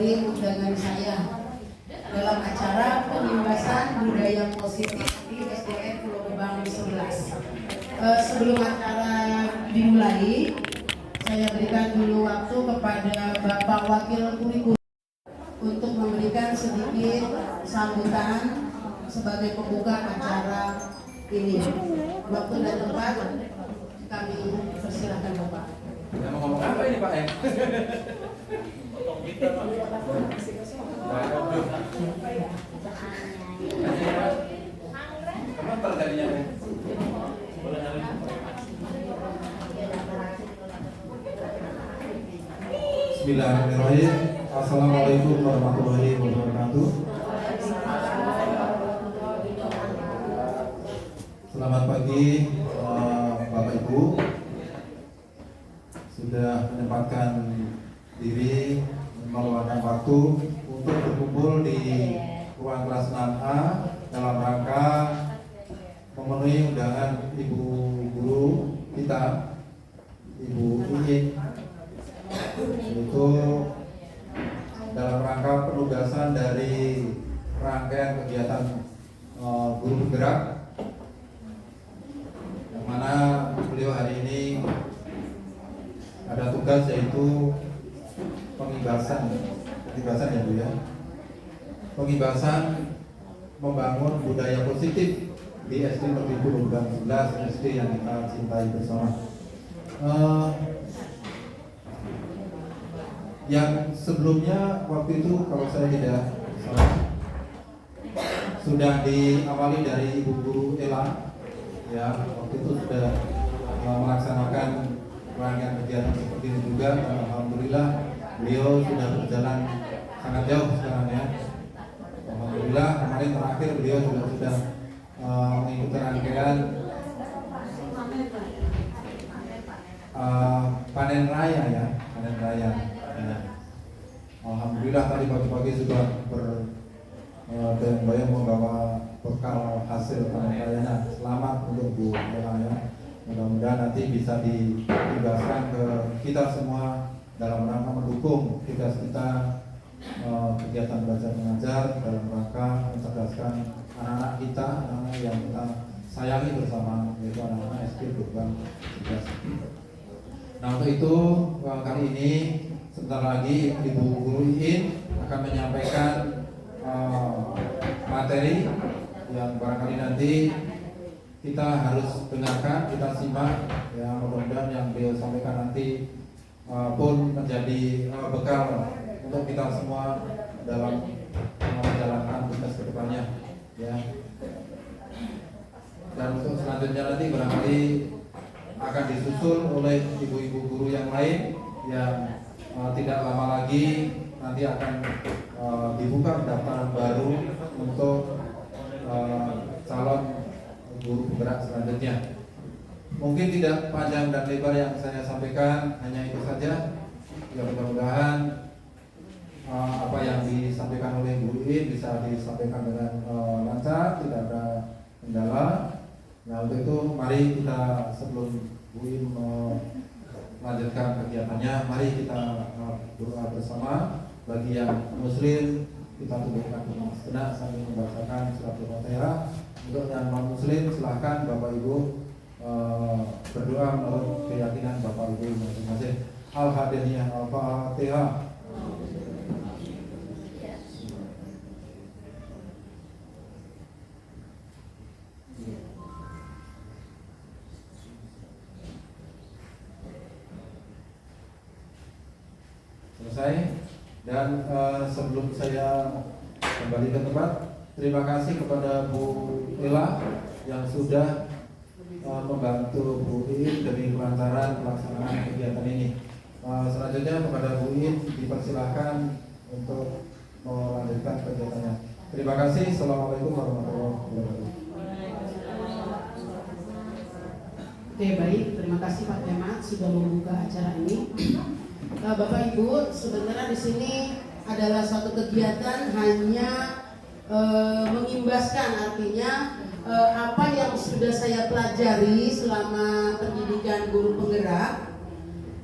menerima undangan saya dalam acara pengimbasan budaya positif di SDN Pulau Gebang 11. Sebelum acara dimulai, saya berikan dulu waktu kepada Bapak Wakil Kurikulum untuk memberikan sedikit sambutan sebagai pembuka acara ini. Waktu dan tempat kami persilahkan Bapak. Ya, mau ngomong apa ini Pak ya? Kenapa tadinya? Bismillahirrahmanirrahim. Assalamualaikum warahmatullahi wabarakatuh. Selamat pagi Bapak Ibu. Sudah menyempatkan diri meluangkan waktu untuk berkumpul di ruang kelas 6A dalam rangka memenuhi undangan Ibu Guru kita, Ibu Iin, yaitu dalam rangka penugasan dari rangkaian kegiatan guru bergerak, yang mana beliau hari ini ada tugas yaitu pengibasan ya Bu ya, pengibasan membangun budaya positif di SD Negeri Pulau Gebang 11, SD yang kita cintai bersama. Yang sebelumnya waktu itu kalau saya tidak salah sudah diawali dari Ibu Guru Ella ya, waktu itu sudah melaksanakan rangkaian kegiatan seperti ini juga, dan alhamdulillah beliau sudah berjalan sangat jauh sekarang ya. Alhamdulillah kemarin terakhir beliau sudah mengikuti rangkaian panen raya ya, panen raya. Ya. Alhamdulillah tadi pagi-pagi sudah bayang membawa bekal hasil panen rayanya. Selamat untuk Bu Ella ya. Mudah-mudahan nanti bisa dibebaskan ke kita semua dalam rangka mendukung tugas kita kegiatan belajar mengajar dalam rangka mencerdaskan anak-anak kita, anak-anak yang kita sayangi bersama, yaitu anak-anak SD Gebang 11. Nah untuk itu kali ini sebentar lagi Ibu Guru Iin akan menyampaikan materi yang barangkali nanti kita harus dengarkan, kita simak ya, mudah-mudahan yang beliau sampaikan nanti pun menjadi bekal untuk kita semua dalam menjalankan tugas kedepannya ya. Dan untuk selanjutnya nanti barangkali akan disusul oleh ibu-ibu guru yang lain yang tidak lama lagi nanti akan dibuka pendaftaran baru untuk calon guru penggerak selanjutnya. Mungkin tidak panjang dan lebar yang saya sampaikan, hanya itu saja. Ya mudah-mudahan apa yang disampaikan oleh Bu Iin bisa disampaikan dengan lancar, tidak ada kendala. Nah untuk itu mari kita sebelum Bu Iin melanjutkan kegiatannya, mari kita berdoa bersama. Bagi yang Muslim kita tundukkan sejenak sambil membacakan surat Al-Fatihah. Untuk yang non Muslim silahkan Bapak Ibu berdoa menurut keyakinan Bapak Ibu masing-masing. Al-Hadiniyah Al-Fatihah. Selesai. Dan sebelum saya kembali ke tempat, terima kasih kepada Bu Ella yang sudah membantu Bu Iin demi kelancaran pelaksanaan kegiatan ini. Selanjutnya kepada Bu Iin dipersilahkan untuk melanjutkan kegiatannya. Terima kasih. Assalamualaikum warahmatullahi wabarakatuh. Oke baik, terima kasih Pak Kemat sudah membuka acara ini. Bapak Ibu, sebenarnya di sini adalah suatu kegiatan hanya mengimbaskan, artinya apa yang sudah saya pelajari selama pendidikan guru penggerak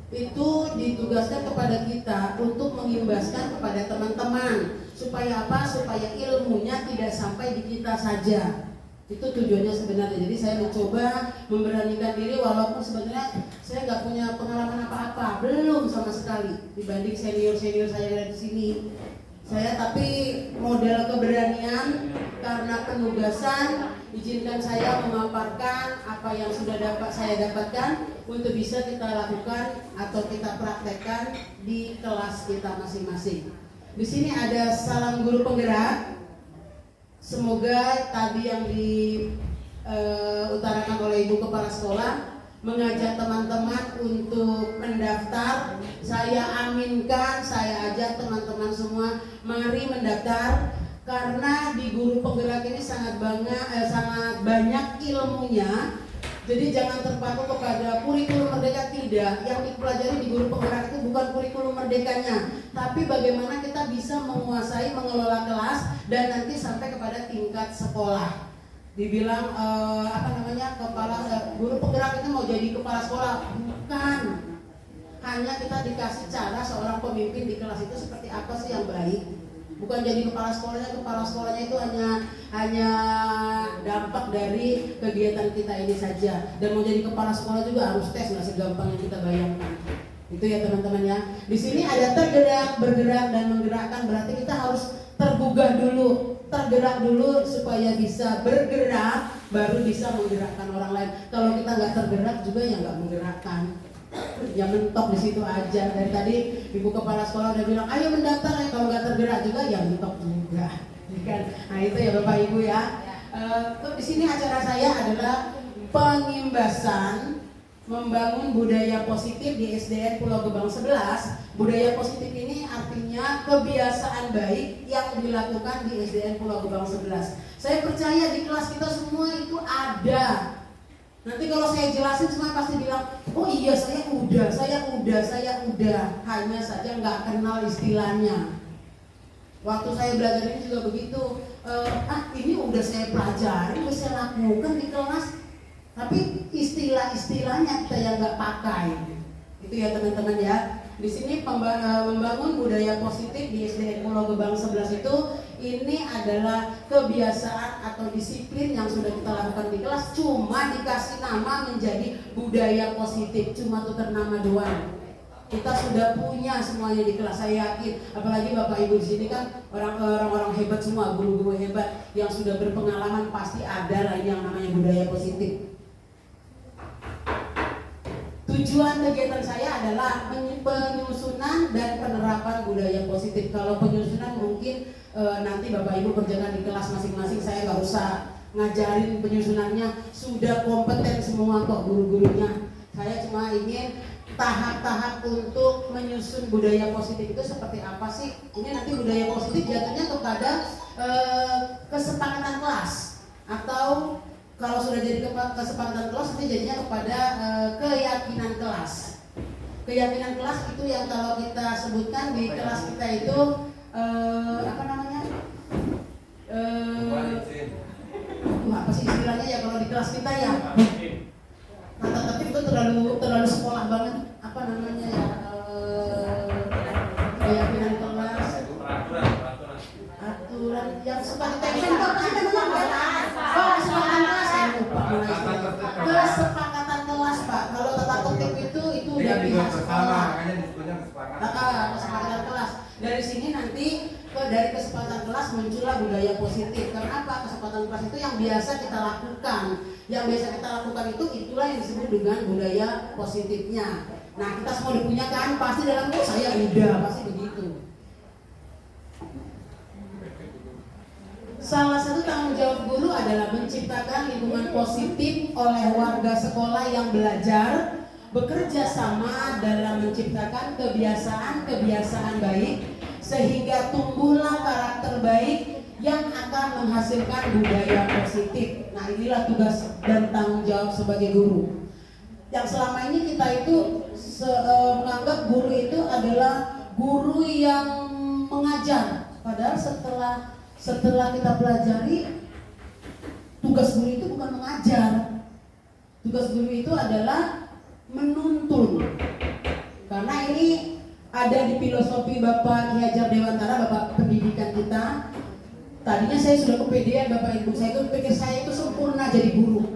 itu ditugaskan kepada kita untuk mengimbaskan kepada teman-teman. Supaya apa? Supaya ilmunya tidak sampai di kita saja. Itu tujuannya sebenarnya. Jadi saya mencoba memberanikan diri walaupun sebenarnya saya nggak punya pengalaman apa-apa, belum sama sekali dibanding senior-senior saya yang ada di sini. Saya tapi model keberanian karena penugasan izinkan saya memaparkan apa yang sudah saya dapatkan untuk bisa kita lakukan atau kita praktekkan di kelas kita masing-masing. Di sini ada salam guru penggerak. Semoga tadi yang diutarakan oleh Ibu Kepala Sekolah mengajak teman-teman untuk mendaftar. Saya aminkan, saya ajak teman-teman semua mari mendaftar karena di guru penggerak ini sangat banyak ilmunya. Jadi jangan terpaku kepada kurikulum merdeka, tidak. Yang dipelajari di guru penggerak itu bukan kurikulum merdekanya, tapi bagaimana kita bisa menguasai mengelola kelas dan nanti sampai kepada tingkat sekolah. Dibilang guru penggerak itu mau jadi kepala sekolah, bukan. Hanya kita dikasih cara seorang pemimpin di kelas itu seperti apa sih yang baik. Bukan jadi kepala sekolahnya itu hanya dampak dari kegiatan kita ini saja. Dan mau jadi kepala sekolah juga harus tes, nggak segampang yang kita bayangkan. Itu ya teman-teman ya. Di sini ada tergerak, bergerak dan menggerakkan, berarti kita harus tergugah dulu, tergerak dulu supaya bisa bergerak, baru bisa menggerakkan orang lain. Kalau kita nggak tergerak juga ya nggak menggerakkan. Ya mentok di situ aja. Dari tadi Ibu Kepala Sekolah udah bilang, ayo mendaftar ya. Kalau nggak tergerak juga ya mentok juga. Nah itu ya Bapak Ibu ya. Di sini acara saya adalah pengimbasan membangun budaya positif di SDN Pulau Gebang 11. Budaya positif ini artinya kebiasaan baik yang dilakukan di SDN Pulau Gebang 11. Saya percaya di kelas kita semua itu ada. Nanti kalau saya jelasin semua pasti bilang, oh iya saya udah. Hanya saja nggak kenal istilahnya. Waktu saya belajar ini juga begitu. Ini udah saya pelajari, udah saya lakukan di kelas. Tapi istilah-istilahnya kita yang nggak pakai. Itu ya teman-teman ya. Di sini membangun budaya positif di SDN Pulau Gebang 11 itu ini adalah kebiasaan atau disiplin yang sudah kita lakukan di kelas, cuma dikasih nama menjadi budaya positif, cuma tukar nama doang. Kita sudah punya semuanya di kelas, saya yakin. Apalagi Bapak Ibu di sini kan orang-orang hebat semua, guru-guru hebat yang sudah berpengalaman, pasti ada lah yang namanya budaya positif. Tujuan kegiatan saya adalah penyusunan dan penerapan budaya positif. Kalau penyusunan mungkin nanti Bapak Ibu kerjakan di kelas masing-masing, saya nggak usah ngajarin penyusunannya, sudah kompeten semua kok guru-gurunya. Saya cuma ingin tahap-tahap untuk menyusun budaya positif itu seperti apa sih. Ini nanti budaya positif jatuhnya kepada kesepakatan kelas, atau kalau sudah jadi kesepakatan kelas nanti jadinya kepada keyakinan kelas. Keyakinan kelas itu yang kalau kita sebutkan di kelas kita itu apa sih istilahnya ya kalau di kelas kita ya? Nah, tapi itu terlalu sekolah banget. Apa namanya ya? Keyakinan kelas. Aturan yang sepakatan itu apa sih namanya? Kesepakatan kelas saya lupa. Kesepakatan kelas Pak. Kalau tata tertib itu udah pihak sekolah. Kesepakatan kelas. Dari sini nanti dari kesepakatan kelas muncullah budaya positif. Kenapa? Kesepakatan kelas itu yang biasa kita lakukan. Yang biasa kita lakukan itulah yang disebut dengan budaya positifnya. Nah kita semua udah punya kan? Pasti dalam saya udah pasti begitu. Salah satu tanggung jawab guru adalah menciptakan lingkungan positif oleh warga sekolah yang belajar, bekerja sama dalam menciptakan kebiasaan-kebiasaan baik sehingga tumbuhlah karakter baik yang akan menghasilkan budaya positif. Nah inilah tugas dan tanggung jawab sebagai guru. Yang selama ini kita itu menganggap guru itu adalah guru yang mengajar, padahal setelah kita pelajari tugas guru itu bukan mengajar. Tugas guru itu adalah menuntun. Karena ini ada di filosofi Bapak Ki Hajar Dewantara, Bapak pendidikan kita. Tadinya saya sudah kepedean Bapak Ibu, saya itu pikir saya itu sempurna jadi guru.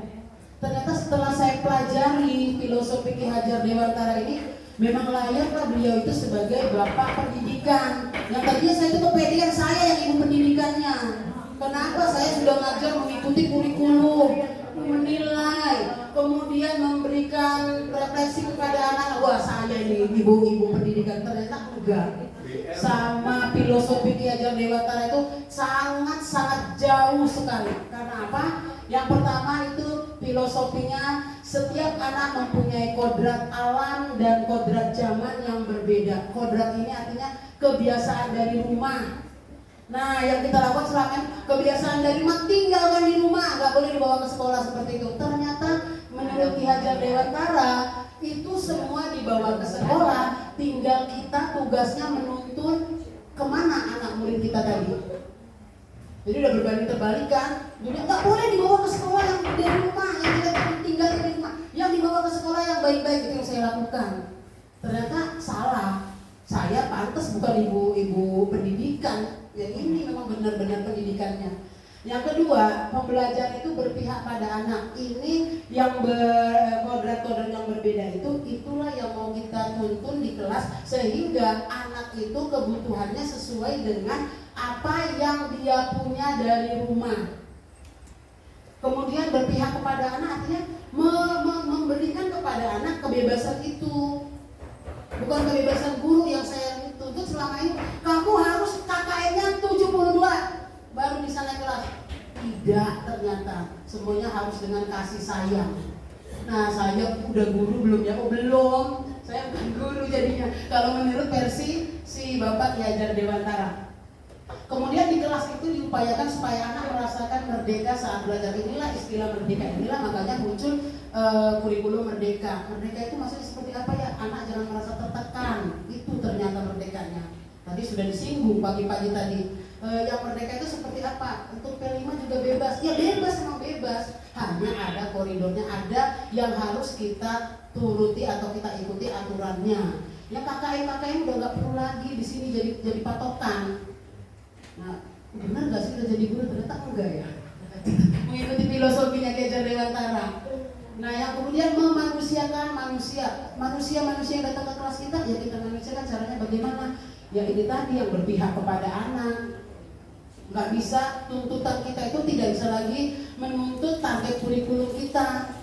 Ternyata setelah saya pelajari filosofi Ki Hajar Dewantara ini, memang layaklah beliau itu sebagai Bapak pendidikan. Yang tadinya saya itu kepedean, saya yang ibu pendidikannya. Kenapa? Saya sudah ngajar mengikuti kurikulum, menilai, kemudian memberikan refleksi kepada anak. Wah, saya ini ibu-ibu pendidikan. Ternyata enggak. Sama filosofi Ki Hajar Dewantara itu sangat-sangat jauh sekali. Karena apa? Yang pertama itu filosofinya setiap anak mempunyai kodrat alam dan kodrat zaman yang berbeda. Kodrat ini artinya kebiasaan dari rumah. Nah, yang kita lakukan selama ini kebiasaan dari rumah, tinggalkan di rumah, nggak boleh dibawa ke sekolah seperti itu. Ternyata menurut Ki Hajar Dewantara itu semua dibawa ke sekolah, tinggal kita tugasnya menuntun kemana anak murid kita tadi. Jadi udah berbanding terbalikan, jadi nggak boleh dibawa ke sekolah yang dari rumah, yang kita tinggal di rumah, yang dibawa ke sekolah yang baik-baik. Itu yang saya lakukan. Ternyata salah. Saya pantas bukan ibu pendidikan. Yang ini memang benar-benar pendidikannya. Yang kedua, pembelajaran itu berpihak pada anak. Ini yang kodrat-kodrat yang berbeda itulah yang mau kita tuntun di kelas sehingga anak itu kebutuhannya sesuai dengan apa yang dia punya dari rumah. Kemudian berpihak kepada anak artinya memberikan kepada anak kebebasan itu. Bukan kebebasan guru yang saya tuntut selama ini. Kamu harus KKM-nya 72 baru bisa naik kelas. Tidak, ternyata semuanya harus dengan kasih sayang. Nah, saya udah guru belum ya? Oh belum. Saya bukan guru jadinya. Kalau menurut versi si Bapak Ki Hajar Dewantara. Kemudian di kelas itu diupayakan supaya anak merasakan merdeka saat belajar. Inilah istilah merdeka, inilah makanya muncul kurikulum merdeka. Merdeka itu maksudnya seperti apa ya? Anak jangan merasa tertekan. Itu ternyata merdekanya. Tadi sudah disinggung pagi-pagi tadi. Yang merdeka itu seperti apa? Untuk P5 juga bebas. Ya bebas, memang bebas. Hanya ada koridornya, ada yang harus kita turuti atau kita ikuti aturannya. Ya KKM udah nggak perlu lagi di sini jadi patokan. Nah, benar nggak sih kita jadi guru? Ternyata enggak ya. Mengikuti filosofinya Ki Hajar Dewantara. Nah, yang kemudian memanusiakan manusia yang datang ke kelas kita, ya kita manusiakan caranya bagaimana? Ya ini tadi yang berpihak kepada anak. Nggak bisa, tuntutan kita itu tidak bisa lagi menuntut target kurikulum kita.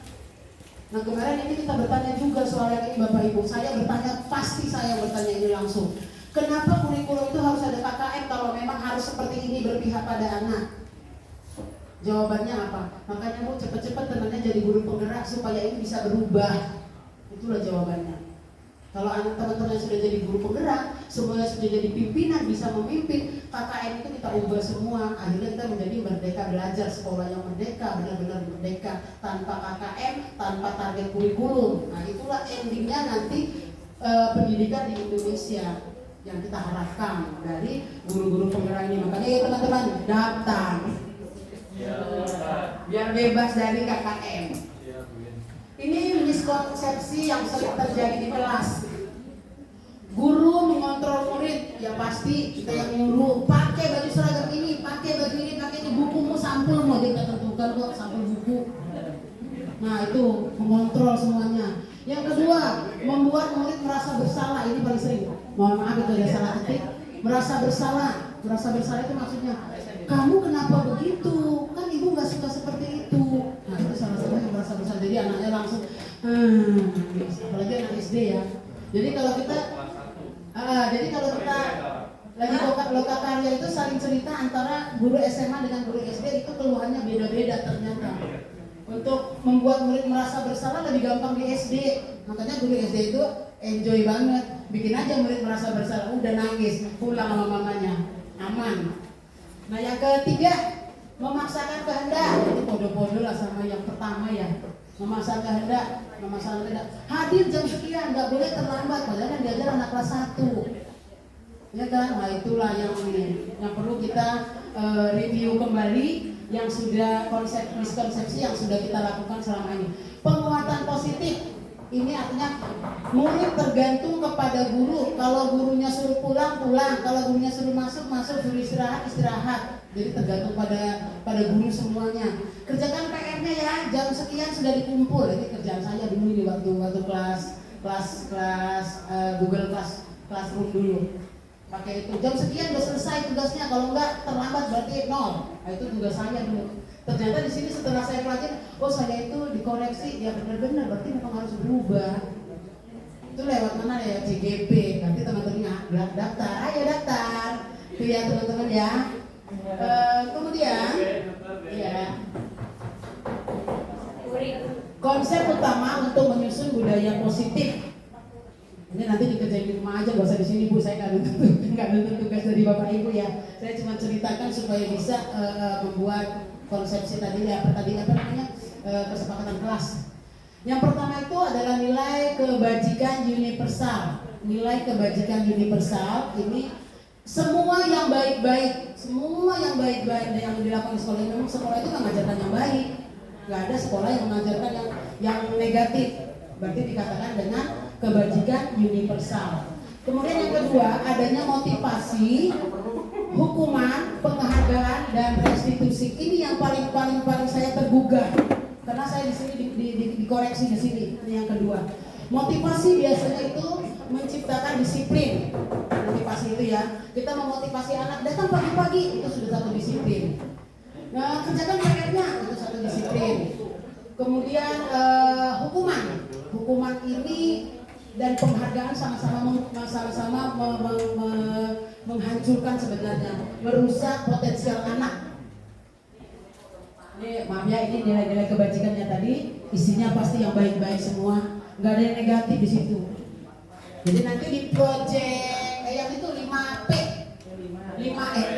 Nah, kemarin ini kita bertanya juga soal yang ini Bapak Ibu. Saya bertanya, pasti saya bertanya ini langsung. Kenapa kurikulum itu harus ada KKM kalau memang harus seperti ini berpihak pada anak? Jawabannya apa? Makanya Bu cepat-cepat temannya jadi guru penggerak supaya ini bisa berubah. Itulah jawabannya. Kalau anak teman-teman yang sudah jadi guru penggerak, semuanya sudah jadi pimpinan, bisa memimpin, KKM itu kita ubah semua. Akhirnya kita menjadi merdeka belajar, sekolah yang merdeka, benar-benar merdeka, tanpa KKM, tanpa target kurikulum. Nah itulah endingnya nanti pendidikan di Indonesia yang kita harapkan dari guru-guru penggerak ini. Makanya ya teman-teman, daftar biar bebas dari KKM. Ini miskonsepsi yang sering terjadi di kelas. Guru mengontrol murid, ya pasti kita yang nyuruh pakai baju seragam ini, pakai baju ini, pakai ini, bukumu sampulmu dia tentukan kok sampul buku. Nah itu mengontrol semuanya. Yang kedua, membuat murid merasa bersalah. Ini paling sering. Mohon maaf itu ada salah ketik. Merasa bersalah itu maksudnya kamu kenapa begitu? Kan ibu nggak suka seperti itu. Nah itu salah satu yang merasa bersalah. Jadi anaknya langsung, apalagi anak SD ya. Jadi kalau kita lagi loka karya itu saling cerita antara guru SMA dengan guru SD itu keluhannya beda-beda ternyata. Untuk membuat murid merasa bersalah lebih gampang di SD. Makanya guru SD itu enjoy banget. Bikin aja murid merasa bersalah, udah nangis, pulang sama mamanya, aman. Nah yang ketiga, memaksakan kehendak. Ini podo-podo lah sama yang pertama ya. Memaksakan kehendak. Hadir jam sekian, nggak boleh terlambat. Padahal kan diajar anak kelas 1. Ya kan? Nah itulah yang perlu kita review kembali. Yang sudah miskonsepsi yang sudah kita lakukan selama ini. Penguatan positif. Ini artinya murid tergantung kepada guru. Kalau gurunya suruh pulang, pulang. Kalau gurunya suruh masuk, masuk. Suruh istirahat, istirahat. Jadi tergantung pada guru semuanya. Kerjakan PR-nya ya, jam sekian sudah dikumpul. Ini kerjaan saya dulu di waktu kelas Google Classroom dulu. Pakai itu jam sekian udah selesai tugasnya. Kalau enggak terlambat berarti nol. Nah, itu tugas saya dulu. Ternyata di sini setelah saya pelajari, oh saya itu dikoreksi, ya benar-benar berarti memang harus berubah. Itu lewat mana ya, CGP. Nanti teman-teman daftar, ayo daftar. Itu ya teman-teman ya. Kemudian, ya, konsep utama untuk menyusun budaya positif. Ini nanti dikerjain di rumah aja, gak usah di sini Bu. Saya nggak nuntut tugas dari Bapak Ibu ya. Saya cuma ceritakan supaya bisa membuat konsepsi tadi ya, kesepakatan kelas. Yang pertama itu adalah nilai kebajikan universal. Nilai kebajikan universal ini semua yang baik-baik yang dilakukan di sekolah ini, memang sekolah itu mengajarkan yang baik. Nggak ada sekolah yang mengajarkan yang negatif. Berarti dikatakan dengan kebajikan universal. Kemudian yang kedua, adanya motivasi, hukuman, penghargaan, dan restitusi. Ini yang paling saya tergugah karena saya di sini dikoreksi di sini. Ini yang kedua. Motivasi biasanya itu menciptakan disiplin. Motivasi itu ya, kita memotivasi anak datang pagi-pagi, itu sudah satu disiplin. Nah, kerjakan PR-nya, itu satu disiplin. Kemudian hukuman ini dan penghargaan sama-sama menghancurkan sebenarnya, merusak potensial anak. Ini maaf ya, ini nilai-nilai kebajikannya tadi isinya pasti yang baik-baik semua, nggak ada yang negatif di situ. Jadi nanti di project yang itu 5P,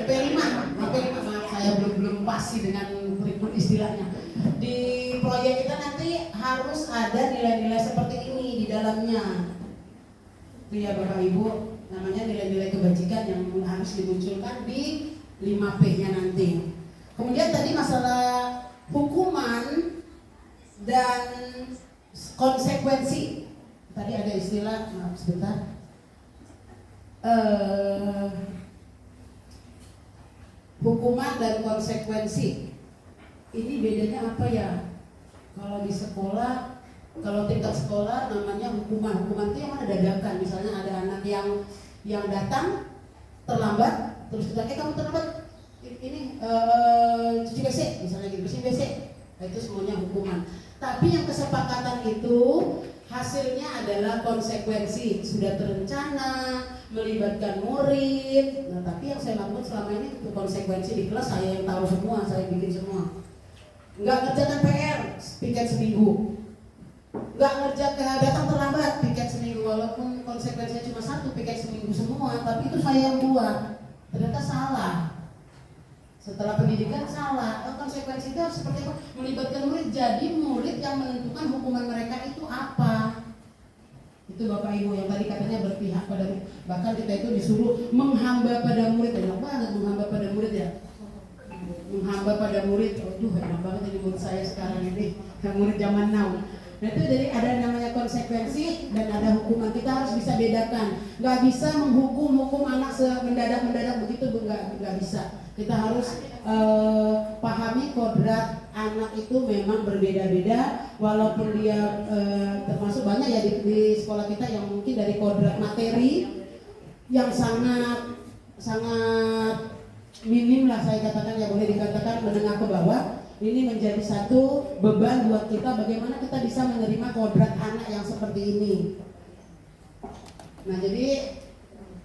P5, maaf saya belum pasti dengan kurikulum istilahnya. Di proyek kita nanti harus ada nilai-nilai seperti ini di dalamnya. Itu ya Bapak Ibu, namanya nilai-nilai kebajikan yang harus dimunculkan di 5P-nya nanti. Kemudian tadi masalah hukuman dan konsekuensi. Tadi ada istilah, maaf sebentar. Hukuman dan konsekuensi. Ini bedanya apa ya? Kalau di sekolah, kalau tingkat sekolah namanya hukuman. Hukuman itu yang ada dadakan. Misalnya ada anak yang datang terlambat, terus kita kamu terlambat, ini cuci WC, misalnya gitu, bersih WC. Nah, itu semuanya hukuman. Tapi yang kesepakatan itu hasilnya adalah konsekuensi, sudah terencana, melibatkan murid. Nah, tapi yang saya lakukan selama ini itu konsekuensi di kelas, saya yang tahu semua, saya bikin semua. Nggak ngerjakan PR, piket seminggu. Nggak ngerjakan, datang terlambat, piket seminggu. Walaupun konsekuensinya cuma satu, piket seminggu semua, tapi itu saya yang buat. Ternyata salah. Setelah pendidikan salah. Konsekuensi itu harus seperti apa? Melibatkan murid. Jadi murid yang menentukan hukuman mereka itu apa. Itu Bapak Ibu yang tadi katanya berpihak pada murid. Bahkan kita itu disuruh menghamba pada murid. Enak banget menghamba pada murid ya. Menghamba pada murid. Aduh enak banget ini murid saya sekarang ini. Yang murid zaman now. Nah itu jadi ada namanya konsekuensi dan ada hukuman. Kita harus bisa bedakan. Nggak bisa menghukum anak mendadak begitu, nggak bisa. Kita harus pahami kodrat anak itu memang berbeda-beda. Walaupun dia termasuk banyak ya di sekolah kita yang mungkin dari kodrat materi yang sangat minim lah saya katakan, ya boleh dikatakan menengah ke bawah. Ini menjadi satu beban buat kita, bagaimana kita bisa menerima kodrat anak yang seperti ini. Nah jadi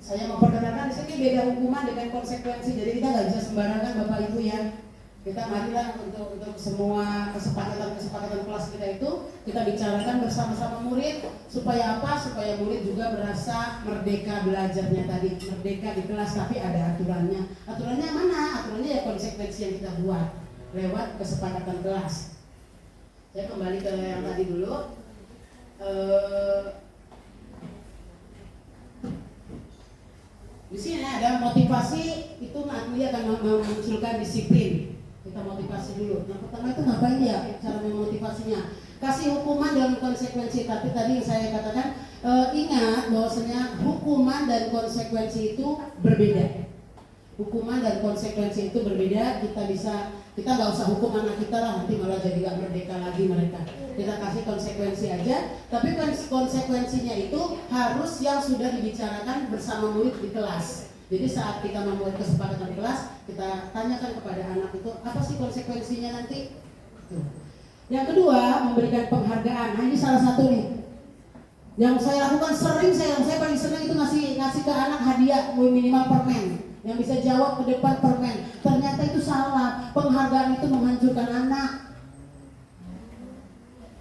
saya mau perkenalkan di sini beda hukuman dengan konsekuensi. Jadi kita nggak bisa sembarangan Bapak Ibu ya. Kita marilah untuk semua kesepakatan kelas kita itu kita bicarakan bersama-sama murid supaya apa? Supaya murid juga merasa merdeka belajarnya tadi, merdeka di kelas, tapi ada aturannya. Aturannya mana? Aturannya ya konsekuensi yang kita buat lewat kesepakatan kelas. Saya kembali ke yang tadi dulu. Di sini ada motivasi, itu nanti akan memunculkan disiplin. Kita motivasi dulu. Yang pertama itu ngapain ya cara memotivasinya? kasih hukuman dan konsekuensi. Tapi tadi yang saya katakan, ingat bahwasanya hukuman dan konsekuensi itu berbeda. Hukuman dan konsekuensi itu berbeda. Kita nggak usah hukum anak kita lah, nanti malah jadi nggak merdeka lagi mereka. Kita kasih konsekuensi aja, tapi konsekuensinya itu harus yang sudah dibicarakan bersama murid di kelas. Jadi saat kita membuat kesepakatan kelas, kita tanyakan kepada anak itu apa sih konsekuensinya nanti. Yang kedua, memberikan penghargaan. Nah, ini salah satu nih yang saya lakukan sering, saya paling sering itu ngasih ke anak hadiah minimal permen. Yang bisa jawab ke depan permen. Ternyata itu salah. Penghargaan itu menghancurkan anak.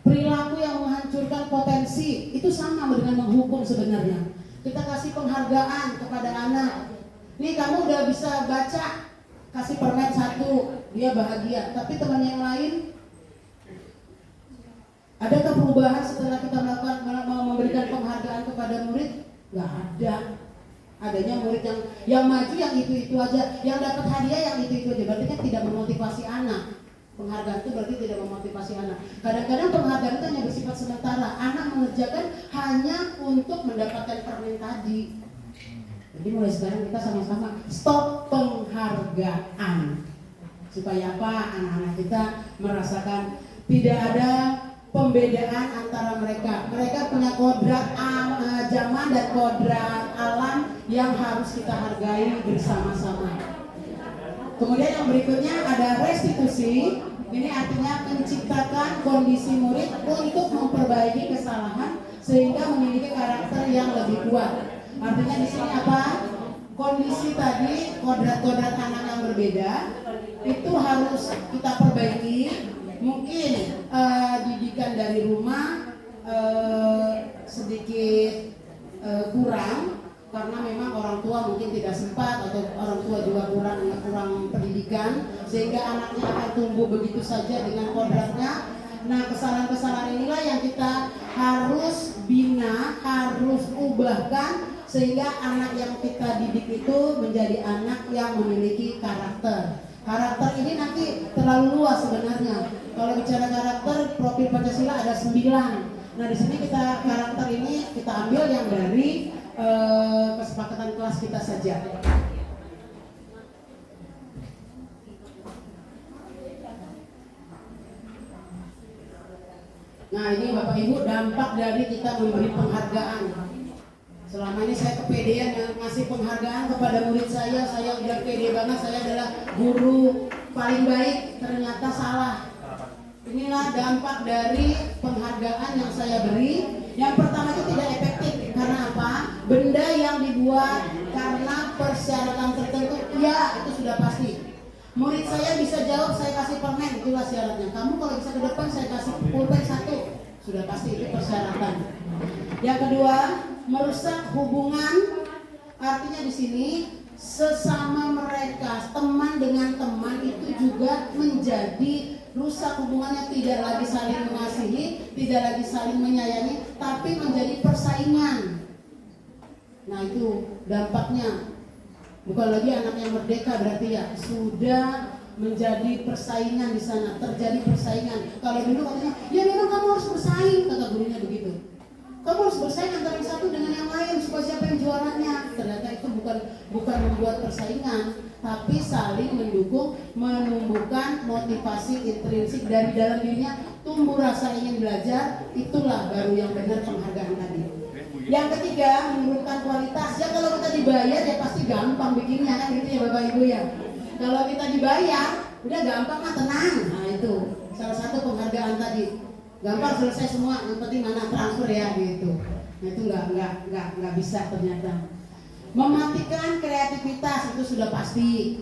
Perilaku yang menghancurkan potensi itu sama dengan menghukum sebenarnya. Kita kasih penghargaan kepada anak. Nih kamu udah bisa baca, kasih permen 1, dia bahagia. Tapi teman yang lain, adakah perubahan setelah kita memberikan penghargaan kepada murid? Gak ada. Adanya murid yang maju yang itu aja, yang dapat hadiah yang itu aja. Berarti kan tidak memotivasi anak. Penghargaan itu berarti tidak memotivasi anak. Kadang-kadang penghargaan itu hanya bersifat sementara. Anak mengerjakan hanya untuk mendapatkan permen tadi. Jadi mulai sekarang kita sama-sama stop penghargaan. Supaya apa? Anak-anak kita merasakan tidak ada pembedaan antara mereka. Mereka punya kodrat zaman dan kodrat alam yang harus kita hargai bersama-sama. Kemudian yang berikutnya ada restitusi. Ini artinya menciptakan kondisi murid untuk memperbaiki kesalahan sehingga memiliki karakter yang lebih kuat. Artinya di sini apa? Kondisi tadi, kodrat-kodrat anak yang berbeda itu harus kita perbaiki. Mungkin didikan dari rumah sedikit kurang karena memang orang tua mungkin tidak sempat atau orang tua juga kurang pendidikan sehingga anaknya akan tumbuh begitu saja dengan kodratnya. Nah, kesalahan-kesalahan inilah yang kita harus bina, harus ubahkan sehingga anak yang kita didik itu menjadi anak yang memiliki karakter. Karakter ini nanti terlalu luas sebenarnya. Kalau bicara karakter, profil Pancasila ada 9. Nah, di sini karakter ini kita ambil yang dari kesepakatan kelas kita saja. Nah, ini Bapak Ibu dampak dari kita memberi penghargaan. Selama ini saya kepedean ngasih penghargaan kepada murid saya udah pede banget, saya adalah guru paling baik, ternyata salah. Inilah dampak dari penghargaan yang saya beri. Yang pertama itu tidak efektif, karena apa? Benda yang dibuat karena persyaratan tertentu, ya itu sudah pasti. Murid saya bisa jawab, saya kasih permen, itulah syaratnya. Kamu kalau bisa ke depan, saya kasih pulpen 1, sudah pasti itu persyaratan. Yang kedua, merusak hubungan. Artinya di sini sesama mereka, teman dengan teman itu juga menjadi rusak hubungannya, tidak lagi saling mengasihi, tidak lagi saling menyayangi, tapi menjadi persaingan. Nah, itu dampaknya. Bukan lagi anak yang merdeka berarti ya, sudah menjadi persaingan di sana, terjadi persaingan. Kalau dulu katanya, ya memang kamu harus bersaing, kata gurunya begitu. Kamu harus bersaing antara yang satu dengan yang lain supaya siapa yang juaranya. Ternyata itu bukan membuat persaingan, tapi saling mendukung, menumbuhkan motivasi intrinsik dari dalam dirinya, tumbuh rasa ingin belajar. Itulah baru yang benar penghargaan tadi. Yang ketiga, menurunkan kualitas. Ya kalau kita dibayar ya pasti gampang bikinnya kan gitu ya Bapak Ibu ya. Kalau kita dibayar, udah gampang mah tenang. Nah itu salah satu penghargaan tadi. Gampang selesai semua, yang penting mana transfer ya gitu. Nah itu nggak bisa ternyata. Mematikan kreativitas itu sudah pasti.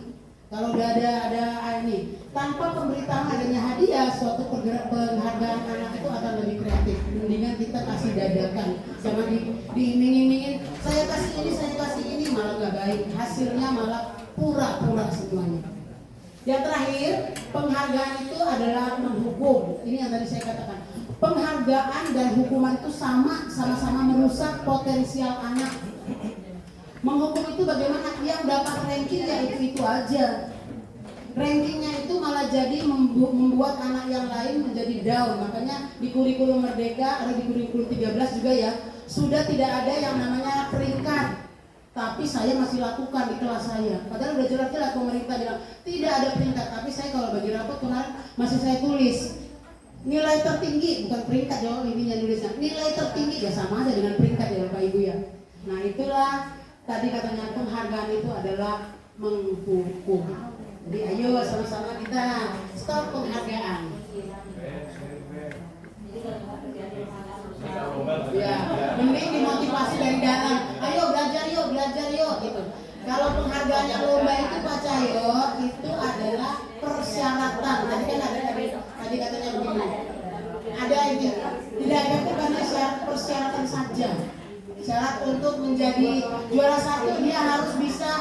Kalau udah ada ini, tanpa pemberitahuan adanya hadiah, suatu penghargaan anak itu akan lebih kreatif. Mendingan kita kasih dadakan, jangan diiming-imingin. Saya kasih ini, malah nggak baik. Hasilnya malah pura-pura semuanya. Yang terakhir, penghargaan itu adalah menghukum. Ini yang tadi saya katakan. Penghargaan dan hukuman itu sama-sama merusak potensial anak. Menghukum itu bagaimana? Yang dapat ranking ya itu aja. rankingnya itu malah jadi membuat anak yang lain menjadi down. Makanya di kurikulum Merdeka atau di kurikulum 13 juga ya, sudah tidak ada yang namanya peringkat. Tapi saya masih lakukan di kelas saya. Padahal udah jelas-jelas pemerintah bilang tidak ada peringkat. Tapi saya kalau bagi rapot kemarin masih saya tulis nilai tertinggi, bukan peringkat ya intinya nulisnya. Nilai tertinggi ya sama aja dengan peringkat ya Bapak Ibu ya. Nah itulah tadi katanya penghargaan itu adalah menghukum. Jadi ayo sama-sama kita stop penghargaan. Ya, mending dimotivasi dari dalam. Ayo belajar yuk gitu. Kalau penghargaan yang lomba itu Pak Cahyo itu adalah persyaratan. Tadi kan ada tadi katanya begini. Ada ini tidak ada bukannya syarat persyaratan saja. Syarat untuk menjadi juara satu dia harus bisa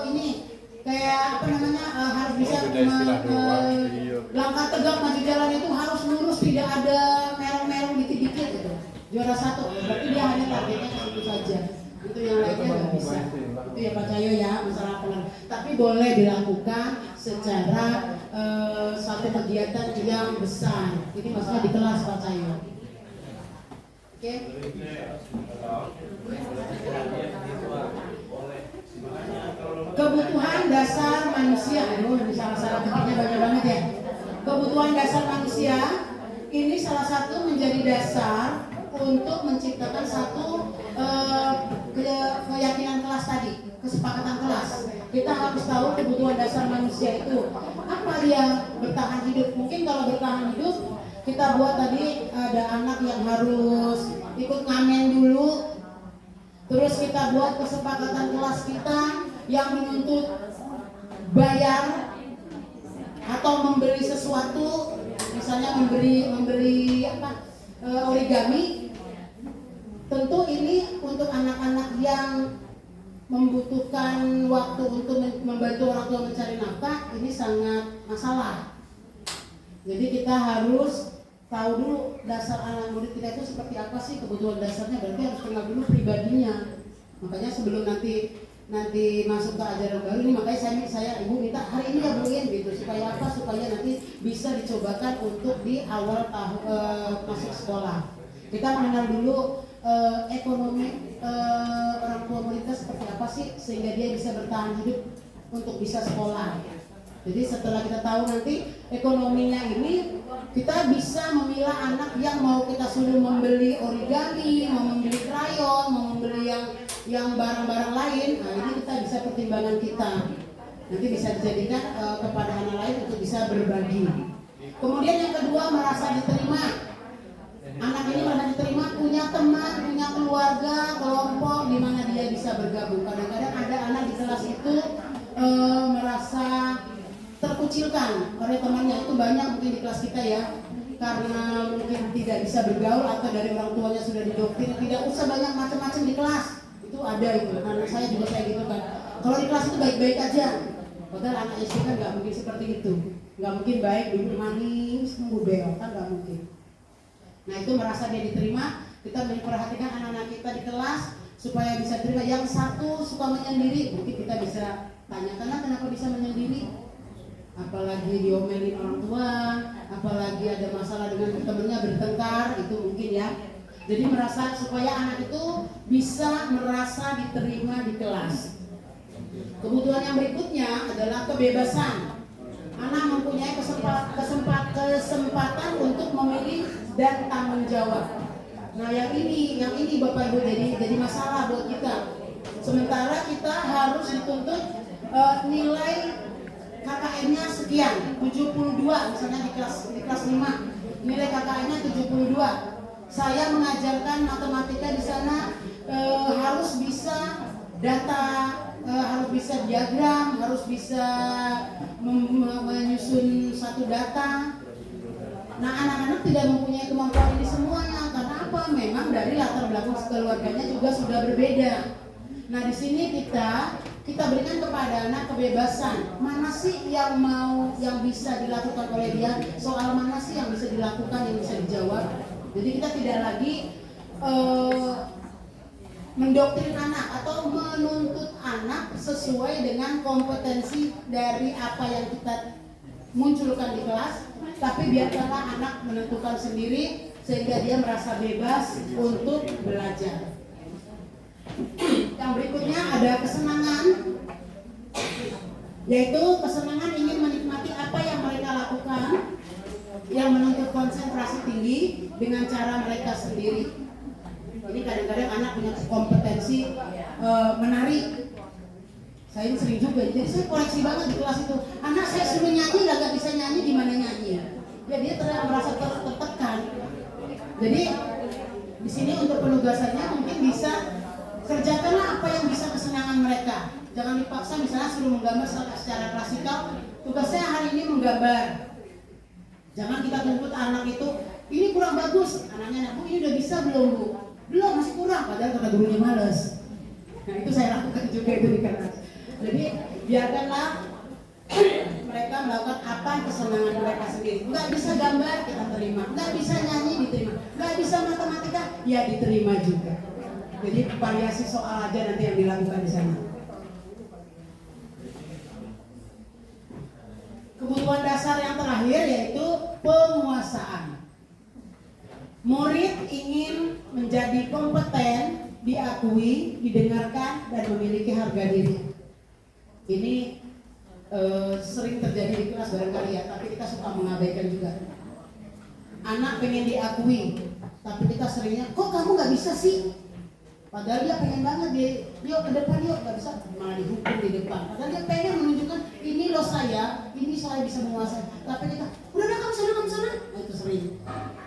ini kayak apa namanya harus bisa langkah tegak maju jalan itu harus lurus, tidak ada merong-merong dikit-dikit gitu. Juara satu berarti dia hanya targetnya ke situ saja. Itu yang lainnya nggak bisa. Itu ya Pak Cahyo ya masalah pengen. Tapi boleh dilakukan secara satu kegiatan yang besar. Ini masalah di kelas Pak Cahyo. Oke. Kebutuhan dasar manusia, ini salah ketiknya banyak banget ya. Kebutuhan dasar manusia ini salah satu menjadi dasar untuk menciptakan satu keyakinan kelas tadi, kesepakatan kelas. Kita harus tahu kebutuhan dasar manusia itu apa dia bertahan hidup. Mungkin kalau bertahan hidup kita buat tadi ada anak yang harus ikut ngamen dulu. Terus kita buat kesepakatan kelas kita yang menuntut bayar atau memberi sesuatu, misalnya memberi origami. Tentu ini untuk anak-anak yang membutuhkan waktu untuk membantu orang tua mencari nafkah, ini sangat masalah. Jadi kita harus tahu dulu dasar anak murid kita itu seperti apa sih kebutuhan dasarnya, berarti harus kenal dulu pribadinya. Makanya sebelum nanti masuk ke ajaran baru ini, makanya saya ibu minta hari ini gabungin gitu supaya apa, supaya nanti bisa dicobakan untuk di awal masuk sekolah. Kita mengenal dulu ekonomi orang tua murid kita seperti apa sih sehingga dia bisa bertahan hidup untuk bisa sekolah. Jadi setelah kita tahu nanti ekonominya ini, kita bisa memilah anak yang mau kita suruh membeli origami, mau membeli krayon, mau membeli yang barang-barang lain. Nah ini kita bisa pertimbangan kita. Nanti bisa dijadikan kepada anak lain untuk bisa berbagi. Kemudian yang kedua, merasa diterima. Anak ini merasa diterima, punya teman, punya keluarga, kelompok di mana dia bisa bergabung. Kadang-kadang ada anak di kelas itu merasa terkucilkan oleh temannya. Itu banyak mungkin di kelas kita ya, karena mungkin tidak bisa bergaul atau dari orang tuanya sudah didoktrin tidak usah banyak macam-macam di kelas. Itu ada itu, anak saya juga kayak gitu kan. Kalau di kelas itu baik-baik aja, padahal anak SD kan nggak mungkin seperti itu. Nggak mungkin baik duduk manis ngudel, kan nggak mungkin. Nah itu merasa dia diterima. Kita memperhatikan anak-anak kita di kelas supaya bisa terima. Yang satu suka menyendiri, mungkin kita bisa tanyakanlah kenapa bisa menyendiri. Apalagi diomelin orang tua, apalagi ada masalah dengan temennya bertengkar, itu mungkin ya. Jadi merasa supaya anak itu bisa merasa diterima di kelas. Kebutuhan yang berikutnya adalah kebebasan. Anak mempunyai kesempatan untuk memilih dan tanggung jawab. Nah yang ini Bapak Ibu jadi masalah buat kita. Sementara kita harus dituntut nilai KKN-nya sekian, 72 misalnya di kelas 5, nilai KKN-nya 72. Saya mengajarkan matematika di sana harus bisa data, harus bisa diagram, harus bisa menyusun satu data. Nah anak-anak tidak mempunyai kemampuan ini semuanya. Karena apa? Memang dari latar belakang keluarganya juga sudah berbeda. Nah di sini kita berikan kepada anak kebebasan. Mana sih yang bisa dilakukan oleh dia? Soal mana sih yang bisa dilakukan, yang bisa dijawab? Jadi kita tidak lagi mendoktrin anak atau menuntut anak sesuai dengan kompetensi dari apa yang kita munculkan di kelas, tapi biarkanlah anak menentukan sendiri sehingga dia merasa bebas untuk belajar. Yang berikutnya ada kesenangan, yaitu kesenangan ingin menikmati apa yang mereka lakukan yang menuntut konsentrasi tinggi dengan cara mereka sendiri. Ini kadang-kadang anak punya kompetensi menari. Saya sering juga, jadi saya koreksi banget di kelas itu. Anak saya suruh nyanyi, gak bisa nyanyi, gimana nyanyi ya? Ya dia merasa tertekan. Jadi di sini untuk penugasannya mungkin bisa kerjakanlah apa yang bisa kesenangan mereka. Jangan dipaksa, misalnya suruh menggambar secara klasikal, tugasnya hari ini menggambar. Jangan kita tuntut anak itu, ini kurang bagus. Anaknya, Bu, ini udah bisa belum, Bu? Belum, masih kurang, padahal kata gurunya males. Nah itu saya lakukan juga itu di kelas. Jadi biarkanlah mereka melakukan apa kesenangan mereka sendiri. Nggak bisa gambar, kita terima. Nggak bisa nyanyi, diterima. Nggak bisa matematika, ya diterima juga. Jadi variasi soal aja nanti yang dilakukan di sana. Kebutuhan dasar yang terakhir yaitu penguasaan. Murid ingin menjadi kompeten, diakui, didengarkan, dan memiliki harga diri. Ini sering terjadi di kelas barangkali ya, tapi kita suka mengabaikan juga. Anak pengen diakui, tapi kita seringnya, kok kamu nggak bisa sih? Padahal dia pengen banget, yuk ke depan yuk, nggak bisa, malah dihukum di depan. Padahal dia pengen menunjukkan, ini loh saya, ini saya bisa menguasai. Tapi kita, udah kamu sana. Nah, itu sering.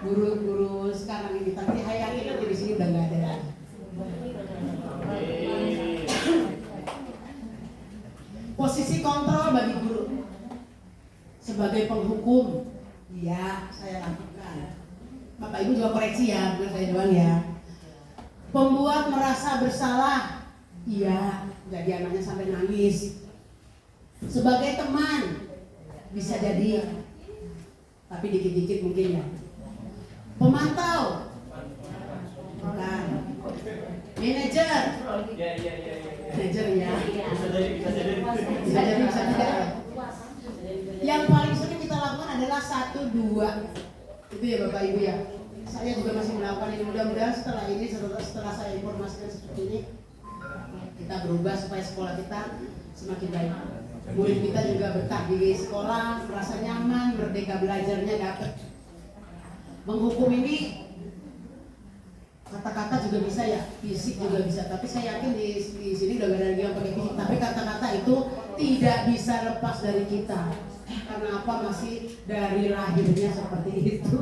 Guru-guru sekarang ini, tapi hari-hari nanti di sini udah nggak ada lagi. Posisi kontrol bagi guru sebagai penghukum, iya saya lakukan. Bapak Ibu juga koreksi ya, bukan saya doang ya. Pembuat merasa bersalah, iya, jadi anaknya sampai nangis. Sebagai teman, bisa jadi, tapi dikit-dikit mungkin ya. Pemantau, bukan. Manajer, manajer ya. Bisa jadi. Yang paling sering kita lakukan adalah 1, 2. Itu ya Bapak Ibu ya. Saya juga masih melakukan ini. Mudah-mudahan setelah ini, setelah saya informasikan seperti ini, kita berubah supaya sekolah kita semakin baik. Murid kita juga betah di sekolah, merasa nyaman, merdeka belajarnya dapat. Menghukum ini kata-kata juga bisa ya, fisik juga bisa. Tapi saya yakin di sini udah gak ada lagi yang pakai fisik. Tapi kata-kata itu tidak bisa lepas dari kita. Karena apa? Masih dari lahirnya seperti itu.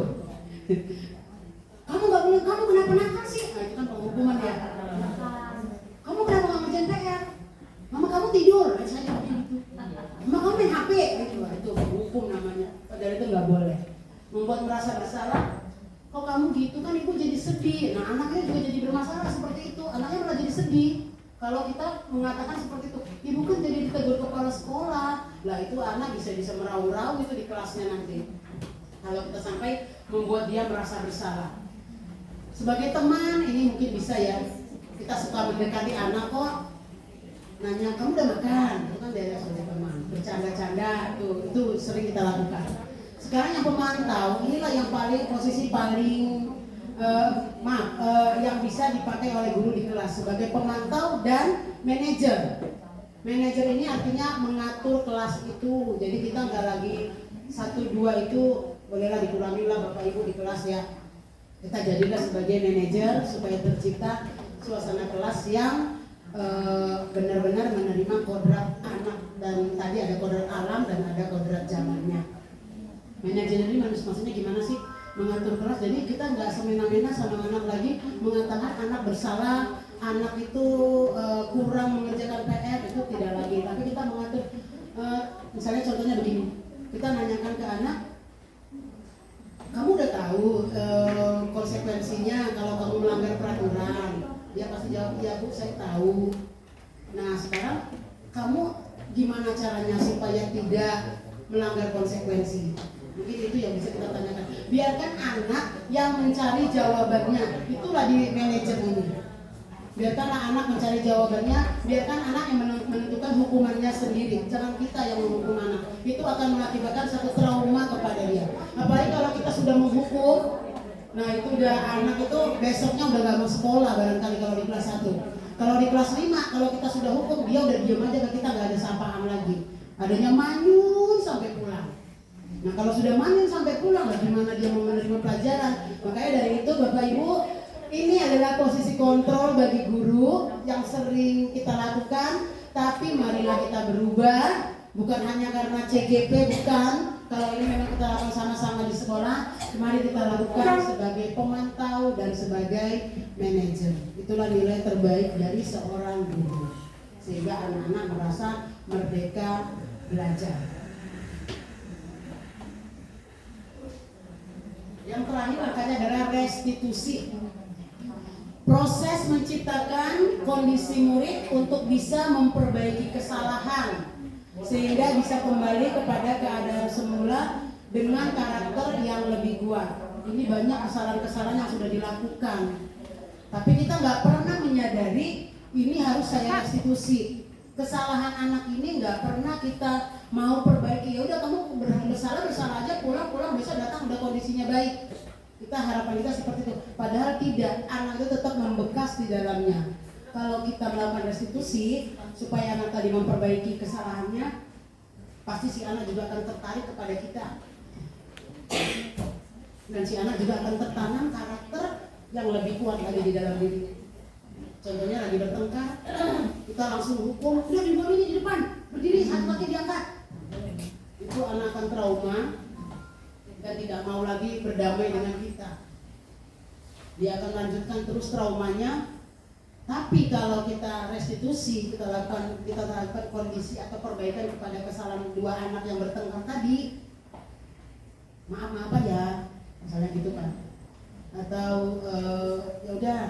Kamu nggak boleh, kamu kenapa sih? Nah itu kan penghukuman ya. Kamu kenapa nggak ngerjain PR? Mama kamu tidur, saya begitu. Mama kamu main HP, itu hukum namanya. Padahal itu nggak boleh. Membuat merasa bersalah. Kok kamu gitu kan ibu jadi sedih. Nah anaknya juga jadi bermasalah seperti itu. Anaknya malah jadi sedih. Kalau kita mengatakan seperti itu, ibu kan jadi ditegur kepala sekolah. Lah itu anak bisa merau-rau itu di kelasnya nanti. Kalau kita sampai membuat dia merasa bersalah. Sebagai teman ini mungkin bisa ya. Kita suka mendekati anak kok. Nanya, kamu udah makan? Itu kan dari sebagai teman. Bercanda-canda, itu sering kita lakukan. Sekarang yang pemantau, inilah yang posisi paling yang bisa dipakai oleh guru di kelas sebagai pemantau dan manajer. Manajer ini artinya mengatur kelas itu. Jadi kita nggak lagi 1, 2 itu bolehlah dikurangi lah Bapak Ibu di kelas ya. Kita jadilah sebagai manajer supaya tercipta suasana kelas yang benar-benar menerima kodrat anak. Dan tadi ada kodrat alam dan ada kodrat zamannya. Manajer ini maksudnya gimana sih? Mengatur kelas, jadi kita nggak semena-mena sama anak lagi mengatakan anak bersalah, anak itu kurang mengerjakan PR, itu tidak lagi. Tapi kita mengatur, misalnya contohnya begini, kita nanyakan ke anak, kamu udah tahu konsekuensinya kalau kamu melanggar peraturan? Dia pasti jawab, iya Bu, saya tahu. Nah sekarang kamu gimana caranya supaya tidak melanggar konsekuensi? Mungkin itu yang bisa kita tanyakan. Biarkan anak yang mencari jawabannya. Itulah di manajer ini. Biarkanlah anak mencari jawabannya, biarkan anak yang menentukan hukumannya sendiri. Jangan kita yang menghukum anak. Itu akan mengakibatkan satu trauma kepada dia. Apalagi kalau kita sudah menghukum, nah itu udah anak itu besoknya udah gak mau sekolah barangkali kalau di kelas 1. Kalau di kelas 5, kalau kita sudah hukum, dia udah diam aja ke kita, gak ada sapaan lagi. Adanya manyun sampai pulang. Nah kalau sudah manyun sampai pulang, bagaimana dia mau menerima pelajaran? Makanya dari itu Bapak Ibu, ini adalah posisi kontrol bagi guru yang sering kita lakukan. Tapi marilah kita berubah, bukan hanya karena CGP, bukan. Kalau ini memang kita lakukan sama-sama di sekolah, mari kita lakukan sebagai pemantau dan sebagai manajer. Itulah nilai terbaik dari seorang guru, sehingga anak-anak merasa merdeka belajar. Yang terakhir makanya adalah restitusi. Proses menciptakan kondisi murid untuk bisa memperbaiki kesalahan sehingga bisa kembali kepada keadaan semula dengan karakter yang lebih kuat. Ini banyak kesalahan-kesalahan yang sudah dilakukan, tapi kita nggak pernah menyadari ini harus saya restitusi. Kesalahan anak ini nggak pernah kita mau perbaiki. Ya udah kamu bersalah aja, pulang besok datang udah kondisinya baik. Kita harapan kita seperti itu. Padahal tidak, anak itu tetap membekas di dalamnya. Kalau kita melakukan restitusi supaya anak tadi memperbaiki kesalahannya, pasti si anak juga akan tertarik kepada kita. Dan si anak juga akan tertanam karakter yang lebih kuat lagi di dalam dirinya. Contohnya lagi bertengkar, kita langsung hukum, udah di depan, berdiri, satu kaki diangkat. Itu anak akan trauma dan tidak mau lagi berdamai dengan kita. Dia akan lanjutkan terus traumanya. Tapi kalau kita restitusi, kita lakukan kondisi atau perbaikan kepada kesalahan dua anak yang bertengkar tadi, maaf aja, misalnya gitu kan. Atau ya udah,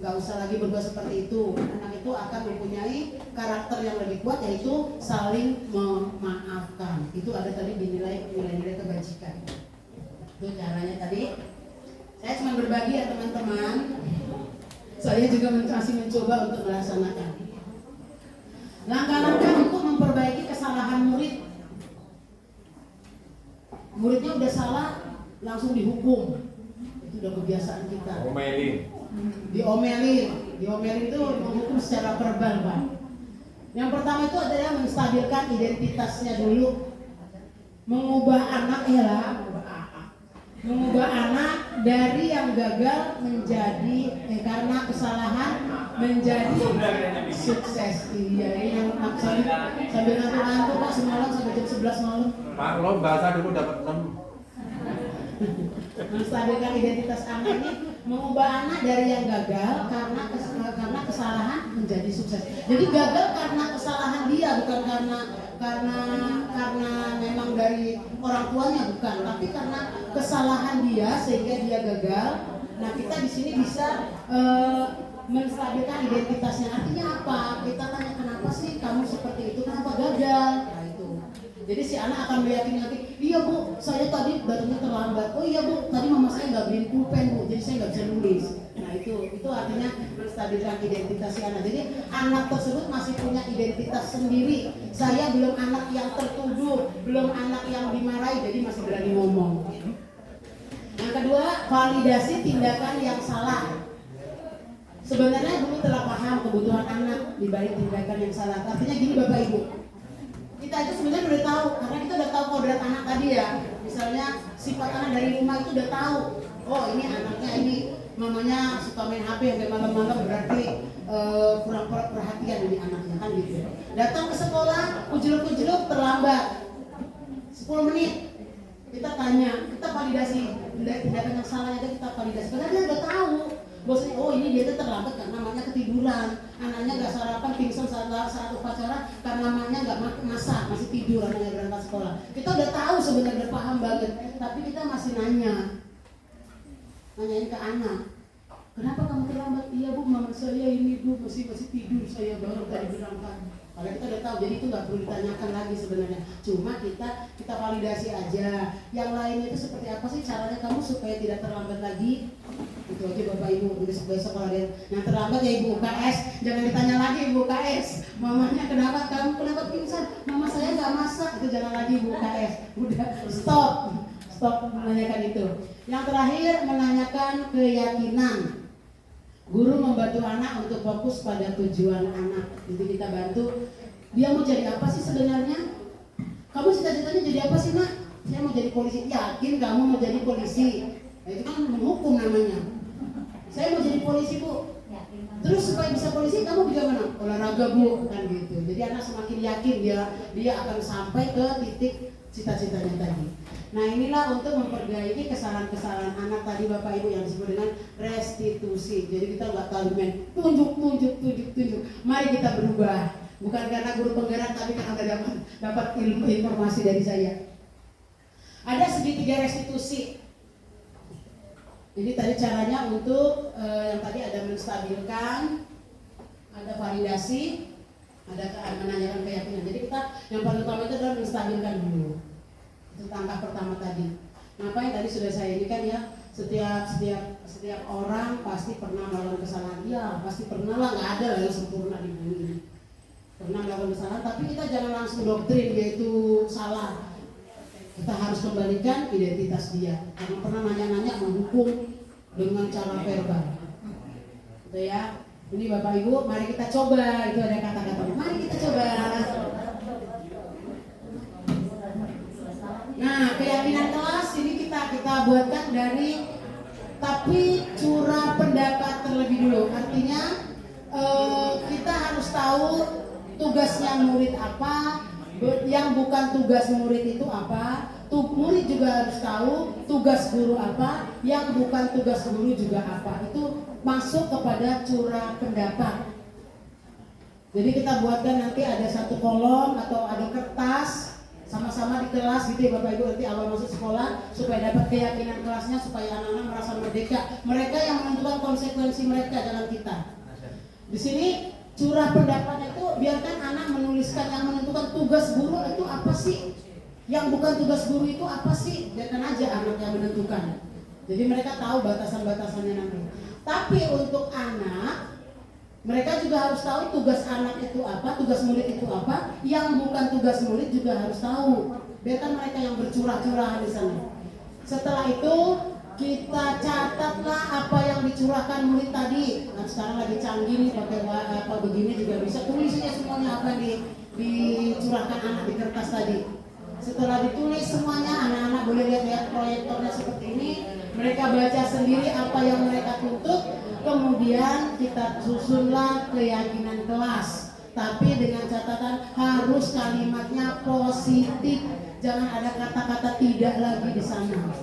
nggak usah lagi berbuat seperti itu. Anak itu akan mempunyai karakter yang lebih kuat, yaitu saling memaafkan. Itu ada tadi dinilai nilai-nilai kebajikan. Itu caranya tadi. Saya cuma berbagi ya teman-teman. Saya juga masih mencoba untuk melaksanakan langkah-langkah untuk memperbaiki kesalahan murid. Muridnya udah salah, langsung dihukum. Itu udah kebiasaan kita. Diomelin itu menghukum secara verbal, Pak. Yang pertama itu adalah menstabilkan identitasnya dulu. Mengubah anak dari yang gagal menjadi karena kesalahan menjadi sukses. Iya, ini yang sambil ngantuk-ngantuk Pak, semalam sampai jam 11 malam. Pak, lo bahasa dulu dapat 6. Menstabilkan identitas anak ini, mengubah anak dari yang gagal karena kesalahan menjadi sukses. Jadi gagal karena kesalahan dia, bukan karena memang dari orang tuanya, bukan, tapi karena kesalahan dia sehingga dia gagal. Nah, kita di sini bisa menstabilkan identitasnya. Artinya apa? Kita tanya, kenapa sih kamu seperti itu? Kenapa gagal? Nah, itu. Jadi si anak akan meyakini nanti, iya Bu, saya tadi datangnya terlambat. Oh iya Bu, tadi mama saya nggak beliin pulpen Bu, jadi saya nggak bisa nulis. Nah itu artinya menstabilkan identitas si anak. Jadi anak tersebut masih punya identitas sendiri. Saya belum anak yang tertuduh, belum anak yang dimarahi, jadi masih berani ngomong. Yang kedua, validasi tindakan yang salah. Sebenarnya guru telah paham kebutuhan anak di balik tindakan yang salah. Artinya gini Bapak Ibu, kita itu sebenarnya udah tahu, karena kita udah tahu kodrat anak tadi ya. Misalnya sifat anak dari rumah itu udah tahu. Oh ini anaknya ini mamanya suka main HP sampai malam-malam, berarti kurang perhatian ini anaknya kan gitu. Datang ke sekolah, kujeluk-kujeluk terlambat 10 menit. Kita tanya, kita validasi tindakan yang salah aja kita validasi. Karena dia udah tahu. Bosnya, oh ini dia tuh terlambat karena namanya ketiduran, anaknya nggak sarapan, pingsan saat upacara karena namanya nggak masak, masih tidur, anaknya berangkat sekolah. Kita udah tahu sebenarnya, udah paham banget, tapi kita masih nanyain ke anak, kenapa kamu terlambat? Iya Bu, mama saya ini Bu masih tidur, saya baru tadi berangkat. Kalau kita udah tahu, jadi itu nggak perlu ditanyakan lagi sebenarnya. Cuma kita validasi aja. Yang lainnya itu seperti apa sih caranya kamu supaya tidak terlambat lagi? Itu aja Bapak Ibu, besok-besok kalau ada yang terlambat ya Ibu UKS, jangan ditanya lagi Ibu UKS, mamanya kamu kenapa pingsan? Mama saya nggak masak, itu jangan lagi Ibu UKS. Udah stop menanyakan itu. Yang terakhir menanyakan keyakinan. Guru membantu anak untuk fokus pada tujuan anak. Jadi kita bantu dia mau jadi apa sih sebenarnya? Kamu cita-citanya jadi apa sih nak? Saya mau jadi polisi. Yakin kamu mau jadi polisi? Nah, itu kan menghukum namanya. Saya mau jadi polisi Bu. Terus supaya bisa polisi kamu juga mana? Olahraga Bu, kan gitu. Jadi anak semakin yakin dia akan sampai ke titik cita-citanya tadi. Nah inilah untuk memperbaiki kesalahan-kesalahan anak tadi Bapak Ibu yang disebut dengan restitusi. Jadi kita nggak tahu main tunjuk. Mari kita berubah. Bukan karena guru penggerak tapi karena udah dapat ilmu informasi dari saya. Ada segitiga restitusi. Jadi tadi caranya untuk yang tadi ada menstabilkan, ada validasi, ada menanyakan keyakinan. Jadi kita yang paling utama itu adalah menstabilkan dulu. Itu langkah pertama tadi. Apa yang tadi sudah saya ini kan ya, setiap orang pasti pernah melakukan kesalahan. Ya pasti pernah lah, nggak ada lah yang sempurna di bumi ini. Pernah melakukan kesalahan, tapi kita jangan langsung doktrin yaitu salah. Kita harus kembalikan identitas dia. Karena pernah nanya-nanya menghukum dengan cara verbal. Gitu ya. Ini Bapak Ibu, mari kita coba. Itu ada kata-kata. Mari kita coba. Nah, keyakinan kelas ini kita buatkan dari tapi curah pendapat terlebih dulu. Artinya kita harus tahu tugasnya murid apa, yang bukan tugas murid itu apa. Murid juga harus tahu tugas guru apa, yang bukan tugas guru juga apa. Itu masuk kepada curah pendapat. Jadi kita buatkan nanti ada satu kolom atau ada kertas sama-sama di kelas gitu ya Bapak Ibu, nanti awal masuk sekolah supaya dapat keyakinan kelasnya, supaya anak-anak merasa merdeka. Mereka yang menentukan konsekuensi mereka dalam kita. Di sini curah pendapatnya itu biarkan anak menuliskan yang menentukan tugas guru itu apa sih, yang bukan tugas guru itu apa sih, biarkan aja anak yang menentukan. Jadi mereka tahu batasan-batasannya nanti. Tapi untuk anak, mereka juga harus tahu tugas anak itu apa, tugas murid itu apa, yang bukan tugas murid juga harus tahu. Biarkan mereka yang bercurah-curahan di sana. Setelah itu kita catatlah apa yang dicurahkan murid tadi. Nah sekarang lagi canggih nih pakai apa begini juga bisa tulisnya semuanya apa dicurahkan anak di kertas tadi. Setelah ditulis semuanya, anak-anak boleh lihat proyektornya seperti ini. Mereka baca sendiri apa yang mereka tuntut. Kemudian kita susunlah keyakinan kelas. Tapi dengan catatan harus kalimatnya positif. Jangan ada kata-kata tidak lagi di sana.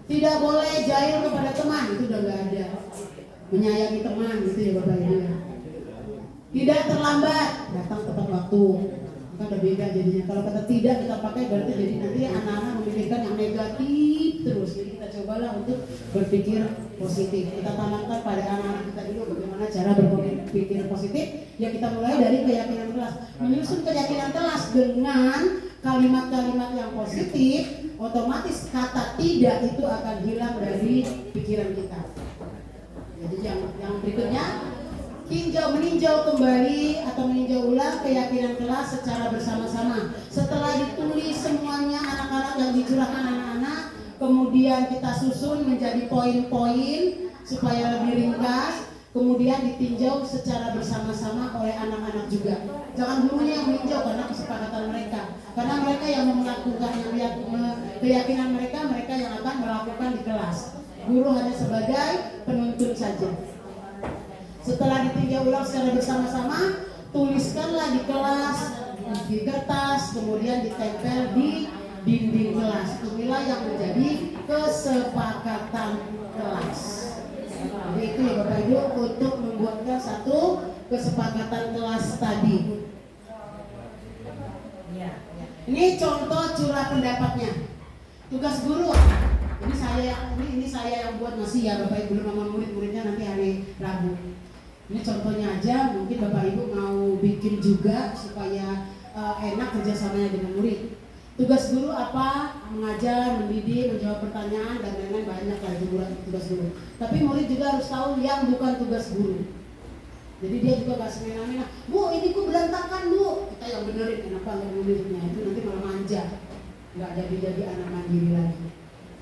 Tidak boleh jahil kepada teman, itu udah nggak ada. Menyayangi teman gitu ya Bapak Ibu. Tidak terlambat, datang tepat waktu. Kan udah beda jadinya. Kalau kata tidak kita pakai berarti jadi nanti anak-anak memikirkan yang negatif terus. Jadi kita cobalah untuk berpikir positif. Kita tanamkan pada anak-anak kita dulu bagaimana cara berpikir positif. Ya kita mulai dari keyakinan kelas. Menyusun keyakinan kelas dengan kalimat-kalimat yang positif, otomatis kata tidak itu akan hilang dari pikiran kita. Jadi yang berikutnya meninjau kembali atau meninjau ulang keyakinan kelas secara bersama-sama. Setelah ditulis semuanya anak-anak yang dicurahkan anak-anak, kemudian kita susun menjadi poin-poin supaya lebih ringkas, kemudian ditinjau secara bersama-sama oleh anak-anak juga. Jangan gurunya yang meninjau karena kesepakatan mereka. Karena mereka yang melakukan keyakinan mereka yang akan melakukan di kelas. Guru hanya sebagai penuntun saja. Setelah ditinjau ulang secara bersama-sama, tuliskanlah di kelas, di kertas, kemudian ditempel di dinding kelas. Inilah yang menjadi kesepakatan kelas. Jadi itu ya Bapak Ibu untuk membuatkan satu kesepakatan kelas tadi. Ini contoh curah pendapatnya. Tugas guru. Ini saya yang buat masih ya Bapak Ibu, belum sama murid-muridnya nanti hari Rabu. Ini contohnya aja, mungkin Bapak Ibu mau bikin juga supaya enak kerjasamanya dengan murid. Tugas guru apa? Mengajar, mendidik, menjawab pertanyaan, dan lain-lain, banyak lah itu tugas guru. Tapi murid juga harus tahu yang bukan tugas guru. Jadi dia juga gak semena-mena, Bu ini ku berantakan Bu, kita yang benerin, kenapa nggak muridnya? Itu nanti malah manja, nggak jadi anak mandiri lagi.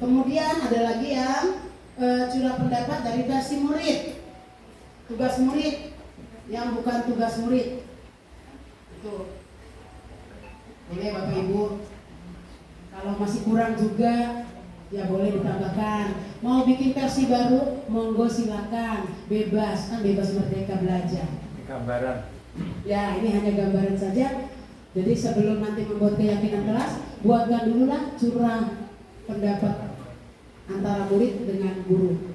Kemudian ada lagi yang curah pendapat dari versi murid. Tugas murid yang bukan tugas murid. Itu boleh Bapak Ibu. Kalau masih kurang juga ya boleh ditambahkan. Mau bikin versi baru, monggo silakan, bebas, kan bebas merdeka belajar. Gambaran. Ya ini hanya gambaran saja. Jadi sebelum nanti membuat keyakinan kelas, buatkan dululah curah pendapat antara murid dengan guru.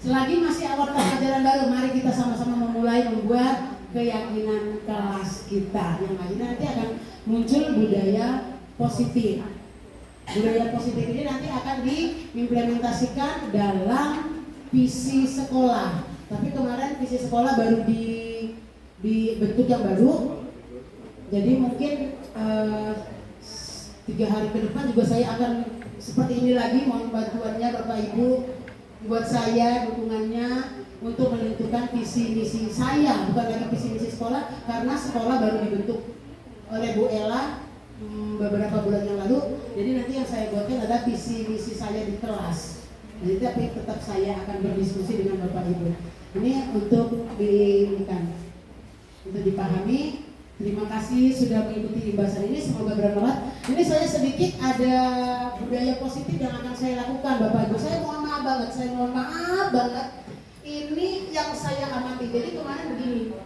Selagi masih awal pelajaran baru, mari kita sama-sama memulai membuat keyakinan kelas kita. Yang nanti akan muncul budaya positif. Budaya positif ini nanti akan diimplementasikan dalam visi sekolah. Tapi kemarin visi sekolah baru dibentuk yang baru. Jadi mungkin 3 hari ke depan juga saya akan seperti ini lagi, mohon bantuannya Bapak Ibu, buat saya dukungannya untuk menentukan visi misi saya, bukan lagi visi misi sekolah, karena sekolah baru dibentuk oleh Bu Ella beberapa bulan yang lalu. Jadi nanti yang saya buatkan adalah visi misi saya di kelas. Jadi tapi tetap saya akan berdiskusi dengan Bapak Ibu. Ini untuk untuk dipahami. Terima kasih sudah mengikuti imbasan ini, semoga bermanfaat. Ini saya sedikit ada budaya positif yang akan saya lakukan Bapak Ibu. Saya mohon maaf banget. Ini yang saya amati. Jadi kemarin begini,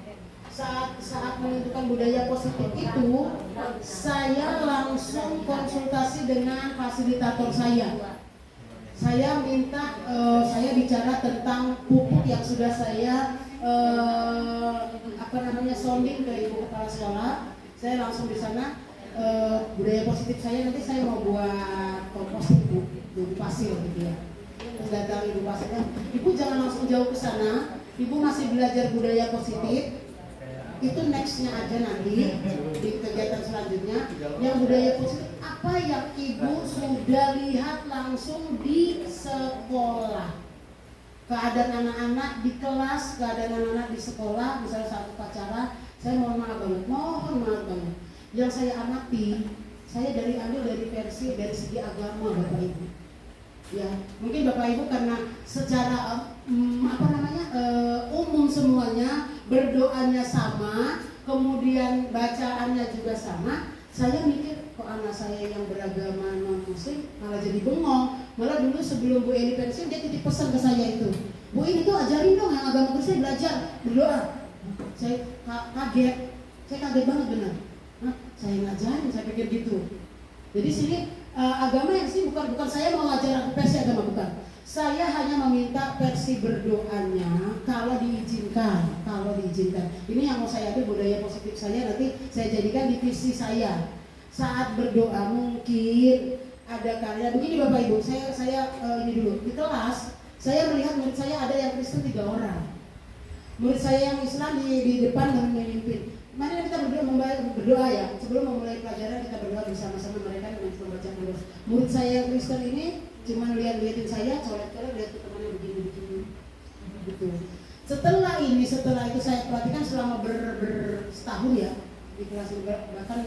saat menentukan budaya positif itu, saya langsung konsultasi dengan fasilitator saya. Saya minta, saya bicara tentang pupuk yang sudah saya sounding ke Ibu Kepala Sekolah. Saya langsung di sana, budaya positif saya nanti saya mau buat komposting Bu pasir gitu ya. Terus datang Ibu pasirnya, Ibu jangan langsung jauh ke sana, Ibu masih belajar budaya positif. Itu nextnya aja nanti di kegiatan selanjutnya. Yang budaya positif apa yang Ibu sudah lihat langsung di sekolah, keadaan anak-anak di kelas, keadaan anak-anak di sekolah, misalnya saat upacara. Saya mohon maaf banget. Yang saya amati, saya ambil dari segi agama Bapak Ibu. Ya, mungkin Bapak Ibu karena secara umum semuanya berdoanya sama, kemudian bacaannya juga sama. Saya mikir kok anak saya yang beragama non muslim malah jadi bengong. Malah dulu sebelum Bu Eni pensiun dia titip pesan ke saya itu, Bu ini tuh ajarin dong yang agama Kristen belajar berdoa. Saya kaget banget benar. Saya ngajarin, saya pikir gitu. Jadi sini agama yang sih bukan saya mau ngajar versi agama, bukan. Saya hanya meminta versi berdoanya kalau diizinkan. Ini yang mau saya ambil budaya positif saya, nanti saya jadikan di visi saya. Saat berdoa mungkin ada karya begini Bapak Ibu. Saya ini dulu di kelas, saya melihat murid saya ada yang Kristen 3 orang. Murid saya yang Islam di depan dan memimpin. Mari kita berdoa ya. Sebelum memulai pelajaran kita berdoa bersama-sama mereka dengan membaca doa. Murid saya yang Kristen ini cuma liatin saya, coret-coret lihat temannya begini gitu. Setelah itu saya perhatikan selama bersetahun ya di kelas bahkan.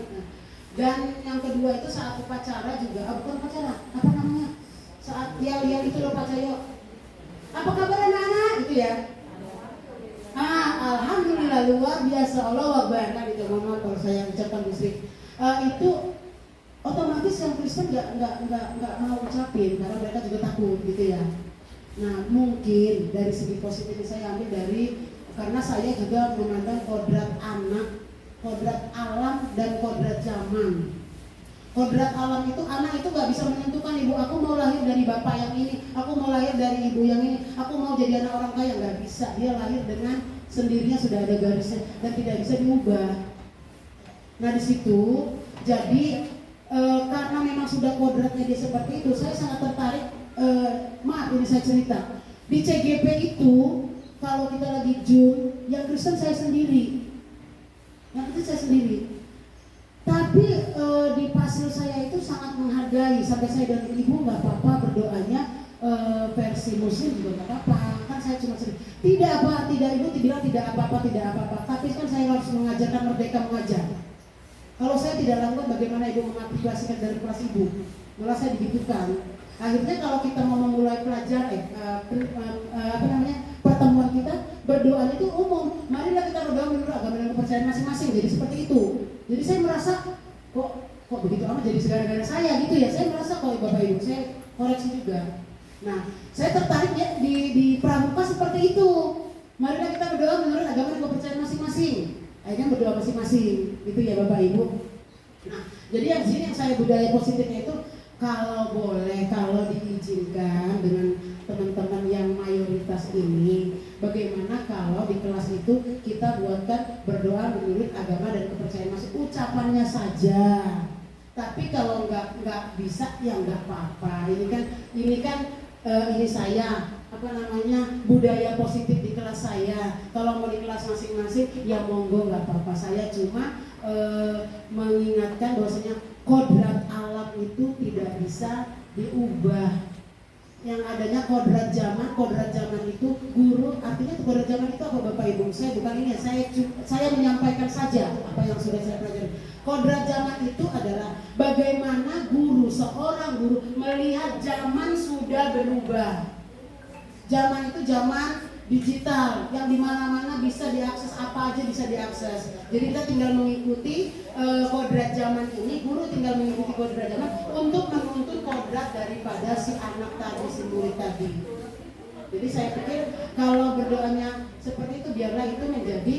Dan yang kedua itu saat upacara juga, bukan upacara, apa namanya? Saat lihat itu loh Pak Cayo. Apa kabar anak-anak? Gitu ya. Alhamdulillah luar biasa, Allah Akbar kan itu. Mohon kalau saya ucapkan musik. Itu otomatis yang Kristen nggak mau ucapin karena mereka juga takut gitu ya. Nah mungkin dari segi positif saya ambil karena saya juga memandang kodrat anak, kodrat alam dan kodrat zaman. Kodrat alam itu anak itu nggak bisa menentukan ibu aku mau lahir dari bapak yang ini, aku mau lahir dari ibu yang ini, aku mau jadi anak orang kaya, nggak bisa. Dia lahir dengan sendirinya sudah ada garisnya dan tidak bisa diubah. Nah di situ jadi karena memang sudah kodratnya dia seperti itu, saya sangat tertarik. Maaf ini saya cerita di CGP itu kalau kita lagi Jun, yang Kristen saya sendiri. yang itu saya sendiri. Tapi di pasil saya itu sangat menghargai, sampai saya dan ibu nggak apa-apa berdoanya versi muslim juga nggak apa-apa, kan saya cuma sendiri. Tidak apa, tidak, ibu bilang tidak apa-apa, tidak apa-apa. Tapi kan saya harus mengajarkan, merdeka mengajar. Kalau saya tidak lakukan, bagaimana ibu mengaplikasikan dari kelas ibu? Malah saya digitukan. Akhirnya kalau kita mau memulai pelajaran, pertemuan kita, berdoa itu umum. Marilah kita berdoa menurut agama dan kepercayaan masing-masing. Jadi seperti itu. Jadi saya merasa kok begitu amat jadi segala-galanya saya gitu ya. Saya merasa kok Bapak Ibu, saya koreksi juga. Nah, saya tertarik ya di pramuka seperti itu. Marilah kita berdoa menurut agama dan kepercayaan masing-masing. Akhirnya berdoa masing-masing, gitu ya Bapak Ibu. Nah, jadi yang sini yang saya budaya positifnya itu, kalau boleh, kalau diizinkan dengan teman-teman yang mayoritas ini, bagaimana kalau di kelas itu kita buatkan berdoa menurut agama dan kepercayaan masing, ucapannya saja. Tapi kalau nggak bisa ya nggak apa-apa. Ini saya budaya positif di kelas saya. Kalau mau di kelas masing-masing ya monggo, nggak apa-apa. Saya cuma mengingatkan bahwasanya kodrat alam itu tidak bisa diubah. Yang adanya kodrat zaman itu guru, artinya kodrat zaman itu apa Bapak Ibu? Saya bukan ini, saya menyampaikan saja apa yang sudah saya pelajari. Kodrat zaman itu adalah bagaimana seorang guru melihat zaman sudah berubah. Zaman itu zaman digital yang dimana-mana bisa diakses, apa aja bisa diakses. Jadi kita tinggal mengikuti kodrat zaman ini, guru tinggal mengikuti kodrat zaman untuk menuntut kodrat daripada si anak tadi, si murid tadi. Jadi saya pikir kalau berdoanya seperti itu, biarlah itu menjadi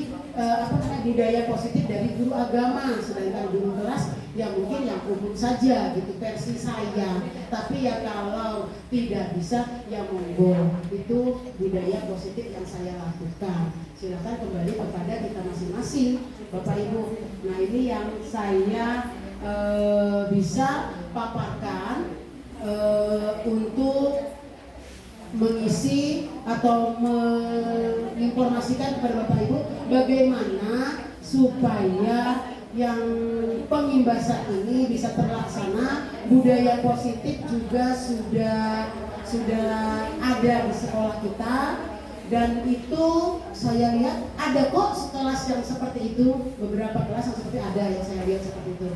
budaya positif dari guru agama. Sedangkan guru kelas ya mungkin yang umum saja gitu, versi saya. Tapi ya kalau tidak bisa ya monggo, itu budaya positif yang saya lakukan. Silakan kembali kepada kita masing-masing Bapak Ibu. Nah, ini yang saya bisa paparkan untuk mengisi atau menginformasikan kepada Bapak Ibu bagaimana supaya yang pengimbasan ini bisa terlaksana. Budaya positif juga sudah ada di sekolah kita, dan itu saya lihat ada kok kelas yang seperti itu, beberapa kelas yang seperti ada yang saya lihat seperti itu,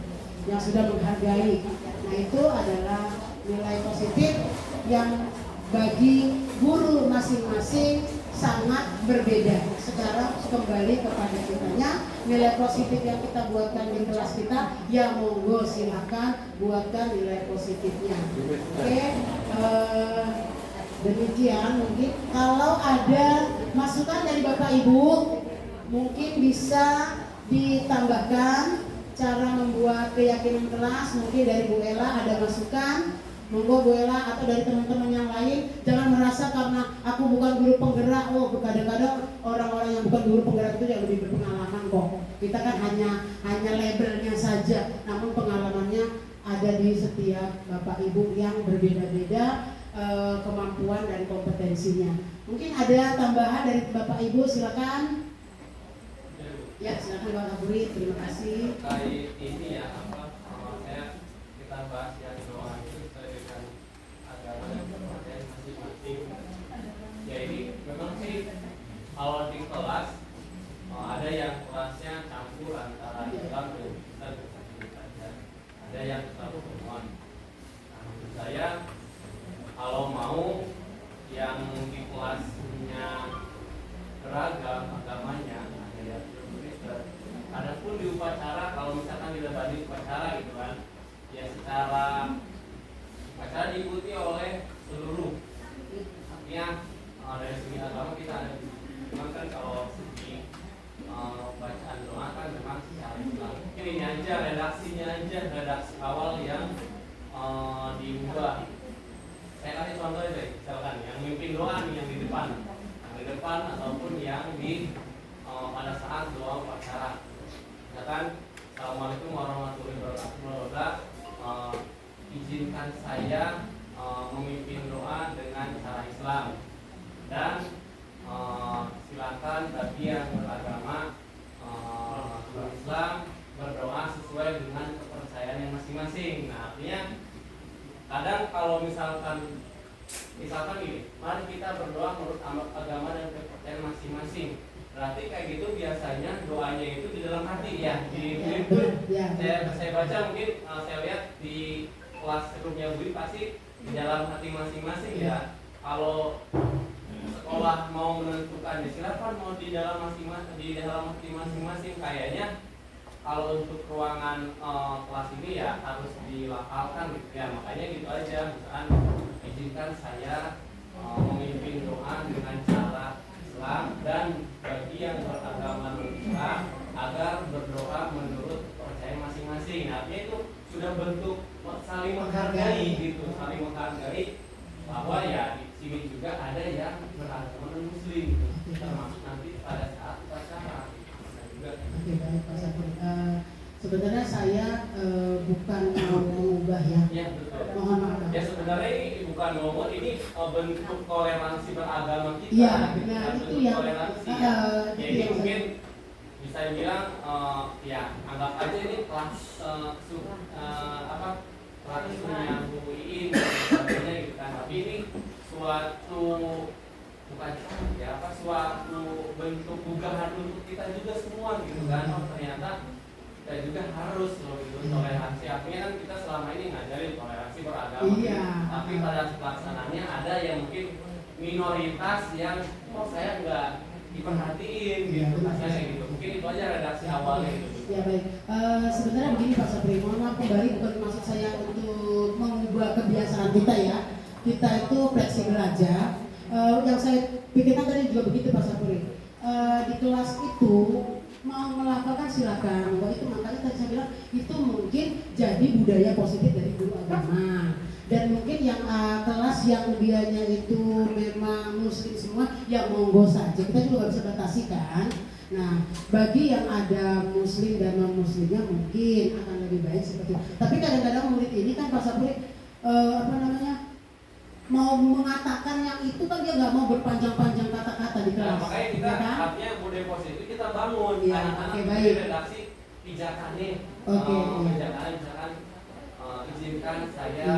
yang sudah menghargai. Nah, itu adalah nilai positif yang bagi guru masing-masing sangat berbeda. Sekarang kembali kepada kitanya, nilai positif yang kita buatkan di kelas kita, ya monggo silakan buatkan nilai positifnya. Oke, demikian mungkin. Kalau ada masukan dari Bapak Ibu, mungkin bisa ditambahkan cara membuat keyakinan kelas. Mungkin dari Bu Ella ada masukan. Monggo Bu Ella, atau dari teman-teman yang lain. Jangan merasa karena aku bukan guru penggerak, kadang-kadang orang-orang yang bukan guru penggerak itu yang lebih berpengalaman kok. Kita kan hanya labelnya saja, namun pengalamannya ada di setiap Bapak Ibu yang berbeda-beda kemampuan dan kompetensinya. Mungkin ada tambahan dari Bapak Ibu, silakan. Ya, silakan Bapak Kapuri, terima kasih. Terkait ini ya, kita bahas yang doa itu dengan agama dan kepercayaan masing-masing. Ya, ini memang sih kalau di kelas ada yang kelasnya campur antara Islam dan Kristen, ada yang satu semua. Nah, menurut saya kalau mau yang di kelasnya beragam agamanya, ada yang Kristen, adapun di upacara, kalau misalkan kita banding upacara gitu kan, ya secara upacara diikuti oleh seluruh, artinya dari segi agama kita ada. Memang kan kalau segi bacaan doa kan memang secara Islam. Mungkin ini aja redaksi awal yang diubah. Saya kasih contoh aja, misalkan yang mimpin doa nih yang di depan ataupun yang di pada saat doa upacara. Misalkan Assalamualaikum warahmatullahi wabarakatuh. Izinkan saya memimpin doa dengan cara Islam, dan silakan bagi yang beragama Islam sesuai dengan kepercayaan yang masing-masing. Nah, artinya kadang kalau misalkan ini, mari kita berdoa menurut agama dan kepercayaan masing-masing. Berarti kayak gitu biasanya doanya itu di dalam hati ya. Di itu saya baca mungkin saya lihat di kelas sebelumnya Bu pasti di dalam hati masing-masing ya. Kalau sekolah mau menentukan ya silakan mau di dalam hati masing-masing. Kayaknya kalau untuk ruangan kelas ini ya harus dilafalkan gitu ya. Makanya gitu aja, misalkan izinkan saya memimpin doa dengan cara Islam dan bagi yang beragama non-Islam agar berdoa menurut kepercayaan masing-masing. Artinya itu sudah bentuk saling menghargai gitu, saling menghargai bahwa ya di sini juga ada yang beragama non-Muslim gitu. Termasuk nanti pada saat upacara. Oke, baik Pak Sapri. Sebenarnya saya bukan mau mengubah ya. Ya betul. Mohon maaf. Ya sebenarnya ini bukan ngomong, ini bentuk toleransi beragama kita. Iya, benar itu bentuk yang toleransi ya. Jadi mungkin bisa bilang ya anggap aja ini kelas kelas punya Bu Iin dan sebagainya gitu kan. Tapi ini suatu bukan ya suatu bentuk unggahan untuk kita juga semua gitu kan. Oh, ternyata kita juga harus loh itu toleransi. Artinya kan kita selama ini ngajarin toleransi beragama. Iya. Tapi pada pelaksanaannya ada yang mungkin minoritas yang saya nggak diperhatiin gitu, rasanya gitu. Mungkin itu aja redaksi awalnya gitu. Ya baik. Sebenarnya begini Pak Sapri, mohon maaf kembali, bukan maksud saya untuk mengubah kebiasaan kita ya. Kita itu fleksibel aja. Yang saya pikirkan tadi juga begitu Pak Sapri. Di kelas itu mau melafalkan silakan. Bahwa itu makanya tadi saya bilang itu mungkin jadi budaya positif dari guru agama. Dan mungkin yang kelas yang dianya itu memang muslim semua, ya monggo saja. Kita juga nggak bisa batasi kan. Nah, bagi yang ada muslim dan non muslimnya mungkin akan lebih baik seperti itu. Tapi kadang-kadang murid ini kan Pak Sapri mau mengatakan yang itu kan dia nggak mau berpanjang-panjang kata-kata di kelas. Nah, makanya kita ya kan? artinya budaya positif kita bangun. Ya, oke, baik. Redaksi pijakannya. Oke, Pijakan misalkan izinkan saya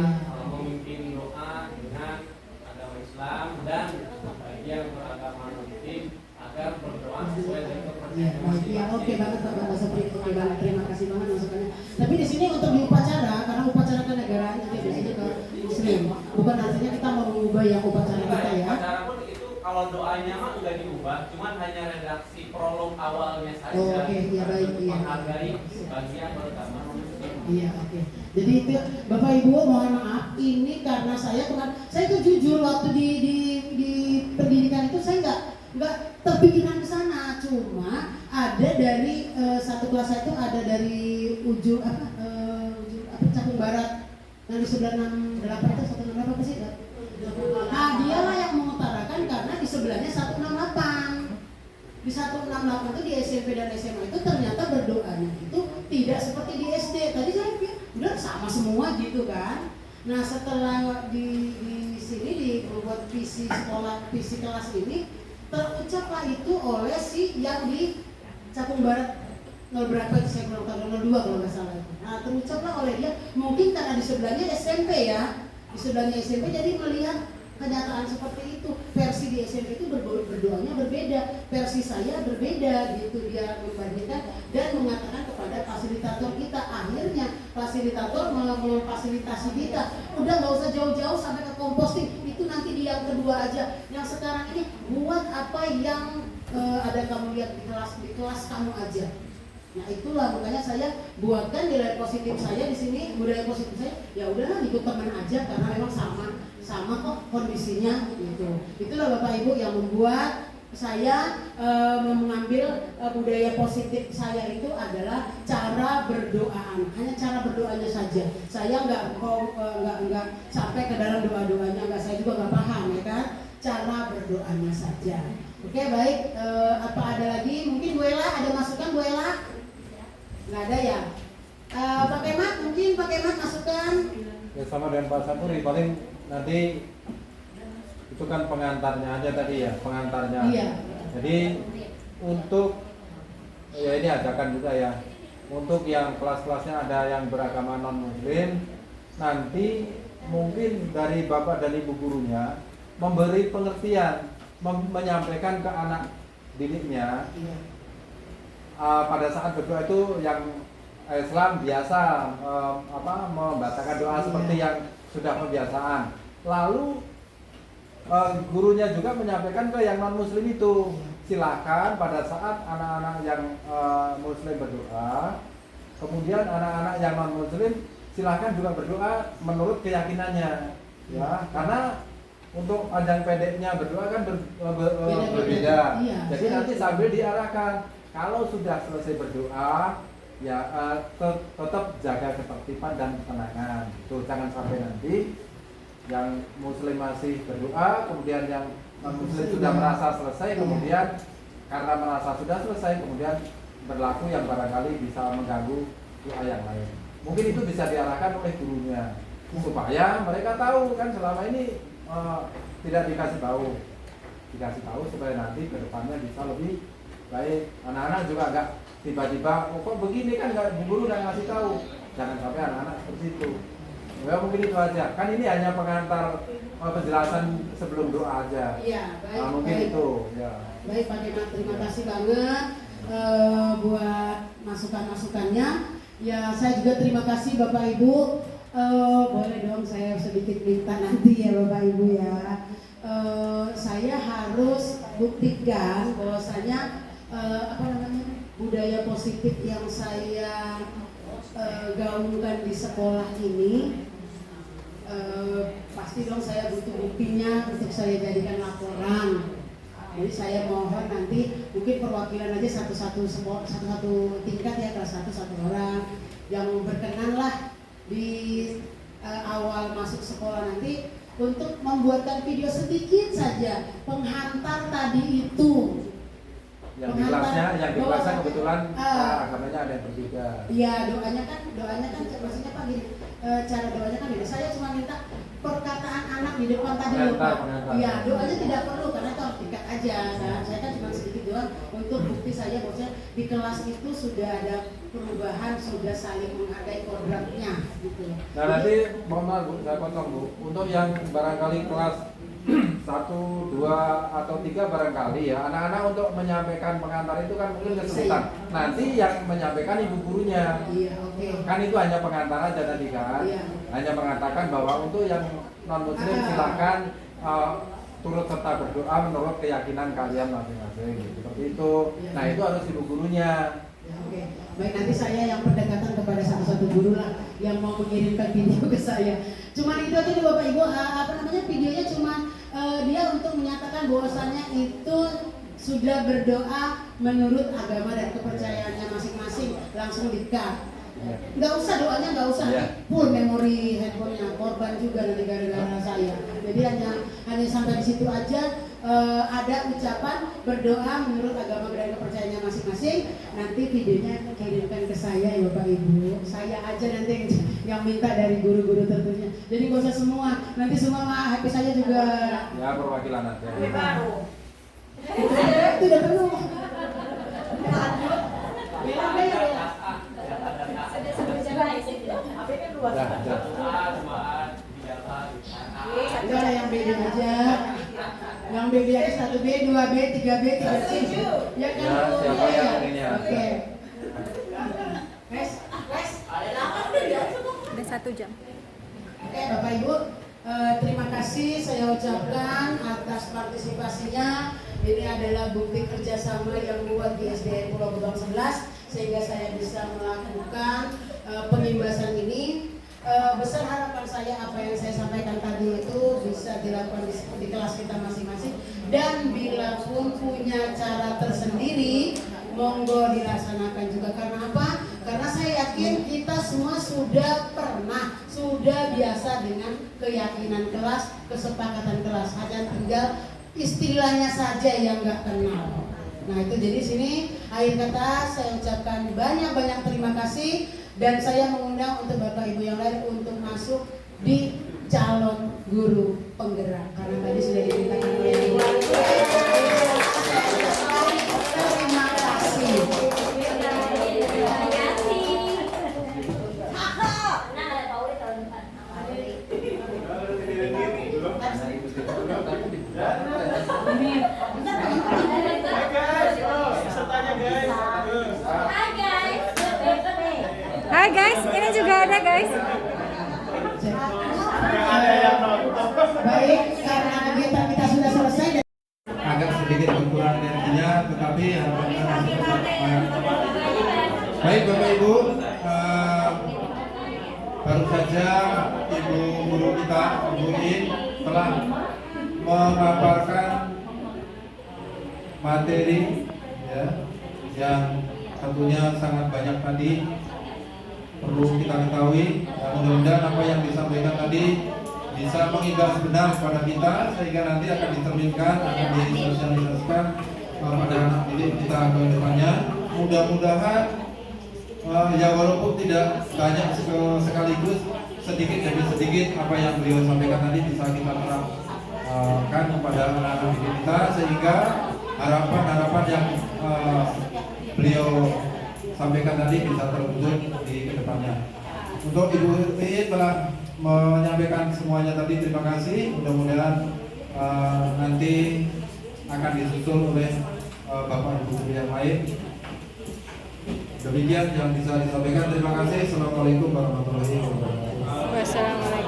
memimpin doa dengan agama Islam dan bagi yang beragama non-Muslim agar berdoa sesuai dengan kepercayaan masing-masing. Ya, oke banget Pak Sapri. Oke banget, terima kasih banget masukannya. Tapi di sini untuk di upacara, karena upacara kenegaraan jadi biasanya ke muslim. Bukan artinya kita mau mengubah yang upacara kita ya. Upacara pun itu kalau doanya mah udah diubah, cuman hanya redaksi prolog awalnya saja. Oke, ya baik. Iya. Menghargai bagian beragama non-Muslim. Iya, oke. Jadi itu Bapak Ibu mohon maaf, ini karena saya itu jujur waktu di pendidikan itu saya nggak terpikiran ke sana, cuma ada dari satu kelas saya itu ada dari ujung Cakung Barat yang di 968 itu 168 apa sih? Dia lah yang mengutarakan karena di sebelahnya 168. Di 168 itu di SMP dan SMA itu ternyata berdoanya itu tidak seperti di SD. Tadi saya pikir udah sama semua gitu kan. Nah setelah di sini dibuat visi sekolah, visi kelas ini terucaplah itu oleh si yang di Cakung Barat 0 berapa itu saya kurang tahu 02 kalau nggak salah itu. Nah terucaplah oleh dia mungkin karena di sebelahnya SMP ya, di sebelahnya SMP jadi melihat kenyataan seperti itu. Versi di SMP itu berdoanya berbeda, versi saya berbeda gitu. Dia membandingkan dan mengatakan kepada fasilitator kita. Akhirnya fasilitator memfasilitasi kita. Udah nggak usah jauh-jauh sampai ke composting, itu nanti di yang kedua aja. Yang sekarang ini buat apa yang ada kamu lihat di kelas kamu aja. Nah itulah makanya saya buatkan nilai positif saya di sini, budaya positif saya. Ya udahlah ikut teman aja karena memang sama kok kondisinya gitu. Itulah Bapak Ibu yang membuat saya mengambil budaya positif saya itu adalah cara berdoaan, hanya cara berdoanya saja. Saya nggak sampai ke dalam doa-doanya, nggak, saya juga nggak paham ya kan, cara berdoanya saja. Oke baik, apa ada lagi? Mungkin Bu Ella ada masukan Bu Ella? Nggak ada ya? Pak Kemat mungkin Pak Kemat masukan? Ya sama dengan Pak Sapri, paling nanti itu kan pengantarnya aja tadi ya, pengantarnya. Iya. Jadi untuk ya ini ajakan juga ya, untuk yang kelas-kelasnya ada yang beragama non-muslim, nanti mungkin dari bapak dan ibu gurunya memberi pengertian, menyampaikan ke anak didiknya pada saat berdoa itu yang Islam biasa membacakan doa seperti yang sudah kebiasaan. Lalu gurunya juga menyampaikan ke yang non-muslim itu, silakan pada saat anak-anak yang muslim berdoa, kemudian anak-anak yang non-muslim silakan juga berdoa menurut keyakinannya, ya, karena untuk panjang pendeknya berdoa kan berbeda. Iya, jadi nanti sambil diarahkan, kalau sudah selesai berdoa, ya tetap jaga ketertiban dan ketenangan. Itu jangan sampai nanti yang muslim masih berdoa, kemudian yang non-muslim sudah merasa selesai, kemudian karena merasa sudah selesai, kemudian berlaku yang barangkali bisa mengganggu doa yang lain. Mungkin itu bisa diarahkan oleh gurunya supaya mereka tahu kan selama ini tidak dikasih tahu supaya nanti ke depannya bisa lebih baik. Anak-anak juga agak tiba-tiba kok begini kan guru udah ngasih tahu, jangan sampai anak-anak seperti itu. Ya mungkin itu aja, kan ini hanya pengantar penjelasan sebelum doa aja. Iya, baik. Mungkin baik. itu ya. Baik Pak Demak, terima kasih banget buat masukan-masukannya. Ya saya juga terima kasih Bapak Ibu. Boleh dong saya sedikit minta nanti ya Bapak Ibu ya. Saya harus buktikan bahwasanya budaya positif yang saya gaungkan di sekolah ini, pasti dong saya butuh buktinya untuk saya jadikan laporan. Jadi saya mohon nanti mungkin perwakilan aja satu-satu tingkat ya, kelas 1 satu orang yang berkenan lah di awal masuk sekolah nanti untuk membuatkan video sedikit saja penghantar tadi itu. Yang di kelasnya kebetulan agamanya ada yang berbeda. Iya, doanya kan maksudnya Pak gini, cara doanya kan gini. Saya cuma minta perkataan anak di depan tadi loh Pak. Iya, doanya tidak perlu karena itu tingkat aja. Nah, saya kan cuma sedikit doang untuk bukti saja bahwasanya di kelas itu sudah ada perubahan, sudah saling menghargai kodratnya gitu. Nah nanti mohon maaf Bu, saya potong Bu, untuk yang barangkali kelas 1, 2, atau 3 barangkali ya, anak-anak untuk menyampaikan pengantar itu kan mungkin kesulitan. Nanti yang menyampaikan ibu gurunya. Iya, oke. Kan itu hanya pengantar aja tadi kan. Iya. Hanya mengatakan bahwa untuk yang non-muslim silakan turut serta berdoa menurut keyakinan kalian masing-masing. Seperti itu. Iya. Nah itu harus ibu gurunya. Ya, oke. Baik, nanti saya yang pendekatan kepada satu-satu guru lah yang mau mengirimkan video ke saya. Cuman itu aja nih Bapak Ibu, videonya cuman dia untuk menyatakan bahwasannya itu sudah berdoa menurut agama dan kepercayaannya masing-masing, langsung di-cut. Nggak usah doanya, nggak usah full memori handphonenya, korban juga dari gara-gara saya. Jadi hanya sampai di situ aja. Ada ucapan berdoa menurut agama dan kepercayaannya masing-masing. Nanti videonya kirimkan ke saya ya Bapak Ibu. Saya aja nanti yang minta dari guru-guru tentunya. Jadi nggak usah semua. Nanti semua HP saya juga. Ya perwakilan aja. Baru. Itu udah penuh. Itu ada yang beda aja. Yang B aja 1B, 2B, 3B, 3C. Ya kan? Ya, siapa yang ini ya? Oke. Udah 1 jam. Oke, Bapak Ibu, terima kasih saya ucapkan atas partisipasinya. Ini adalah bukti kerjasama yang buat di SDN Pulau Gebang 11 sehingga saya bisa melakukan pengimbasan ini. Besar harapan saya apa yang saya sampaikan tadi itu bisa dilakukan di kelas kita masing-masing, dan bila pun punya cara tersendiri monggo dilaksanakan juga. Karena apa? Karena saya yakin kita semua sudah biasa dengan keyakinan kelas, kesepakatan kelas, hanya tinggal istilahnya saja yang nggak kenal. Nah itu, jadi sini akhir kata saya ucapkan banyak-banyak terima kasih. Dan saya mengundang untuk Bapak Ibu yang lain untuk masuk di calon guru penggerak. Karena tadi sudah dimintakan oleh Ibu. Terima kasih. guys, ini juga ada guys. Baik, karena kegiatan kita sudah selesai. Agak sedikit berkurang energinya, tetapi harapannya masih tetap baik Bapak Ibu. Baru saja Ibu guru kita, Ibu In, telah memaparkan materi ya, yang tentunya sangat banyak tadi perlu kita ketahui. Mudah-mudahan apa yang disampaikan tadi bisa mengimbas benar pada kita, sehingga nanti akan dicerminkan, akan disosialisasikan pada anak didik kita ke depannya. Mudah-mudahan ya walaupun tidak banyak sekaligus, sedikit demi sedikit apa yang beliau sampaikan tadi bisa kita terapkan kepada anak-anak didik kita, sehingga harapan-harapan yang beliau sampaikan tadi bisa terwujud di kedepannya. Untuk Ibu Iin telah menyampaikan semuanya tadi, terima kasih. Mudah-mudahan nanti akan disusul oleh Bapak Ibu guru yang lain. Demikian yang bisa disampaikan. Terima kasih. Assalamualaikum warahmatullahi wabarakatuh. Wassalamualaikum.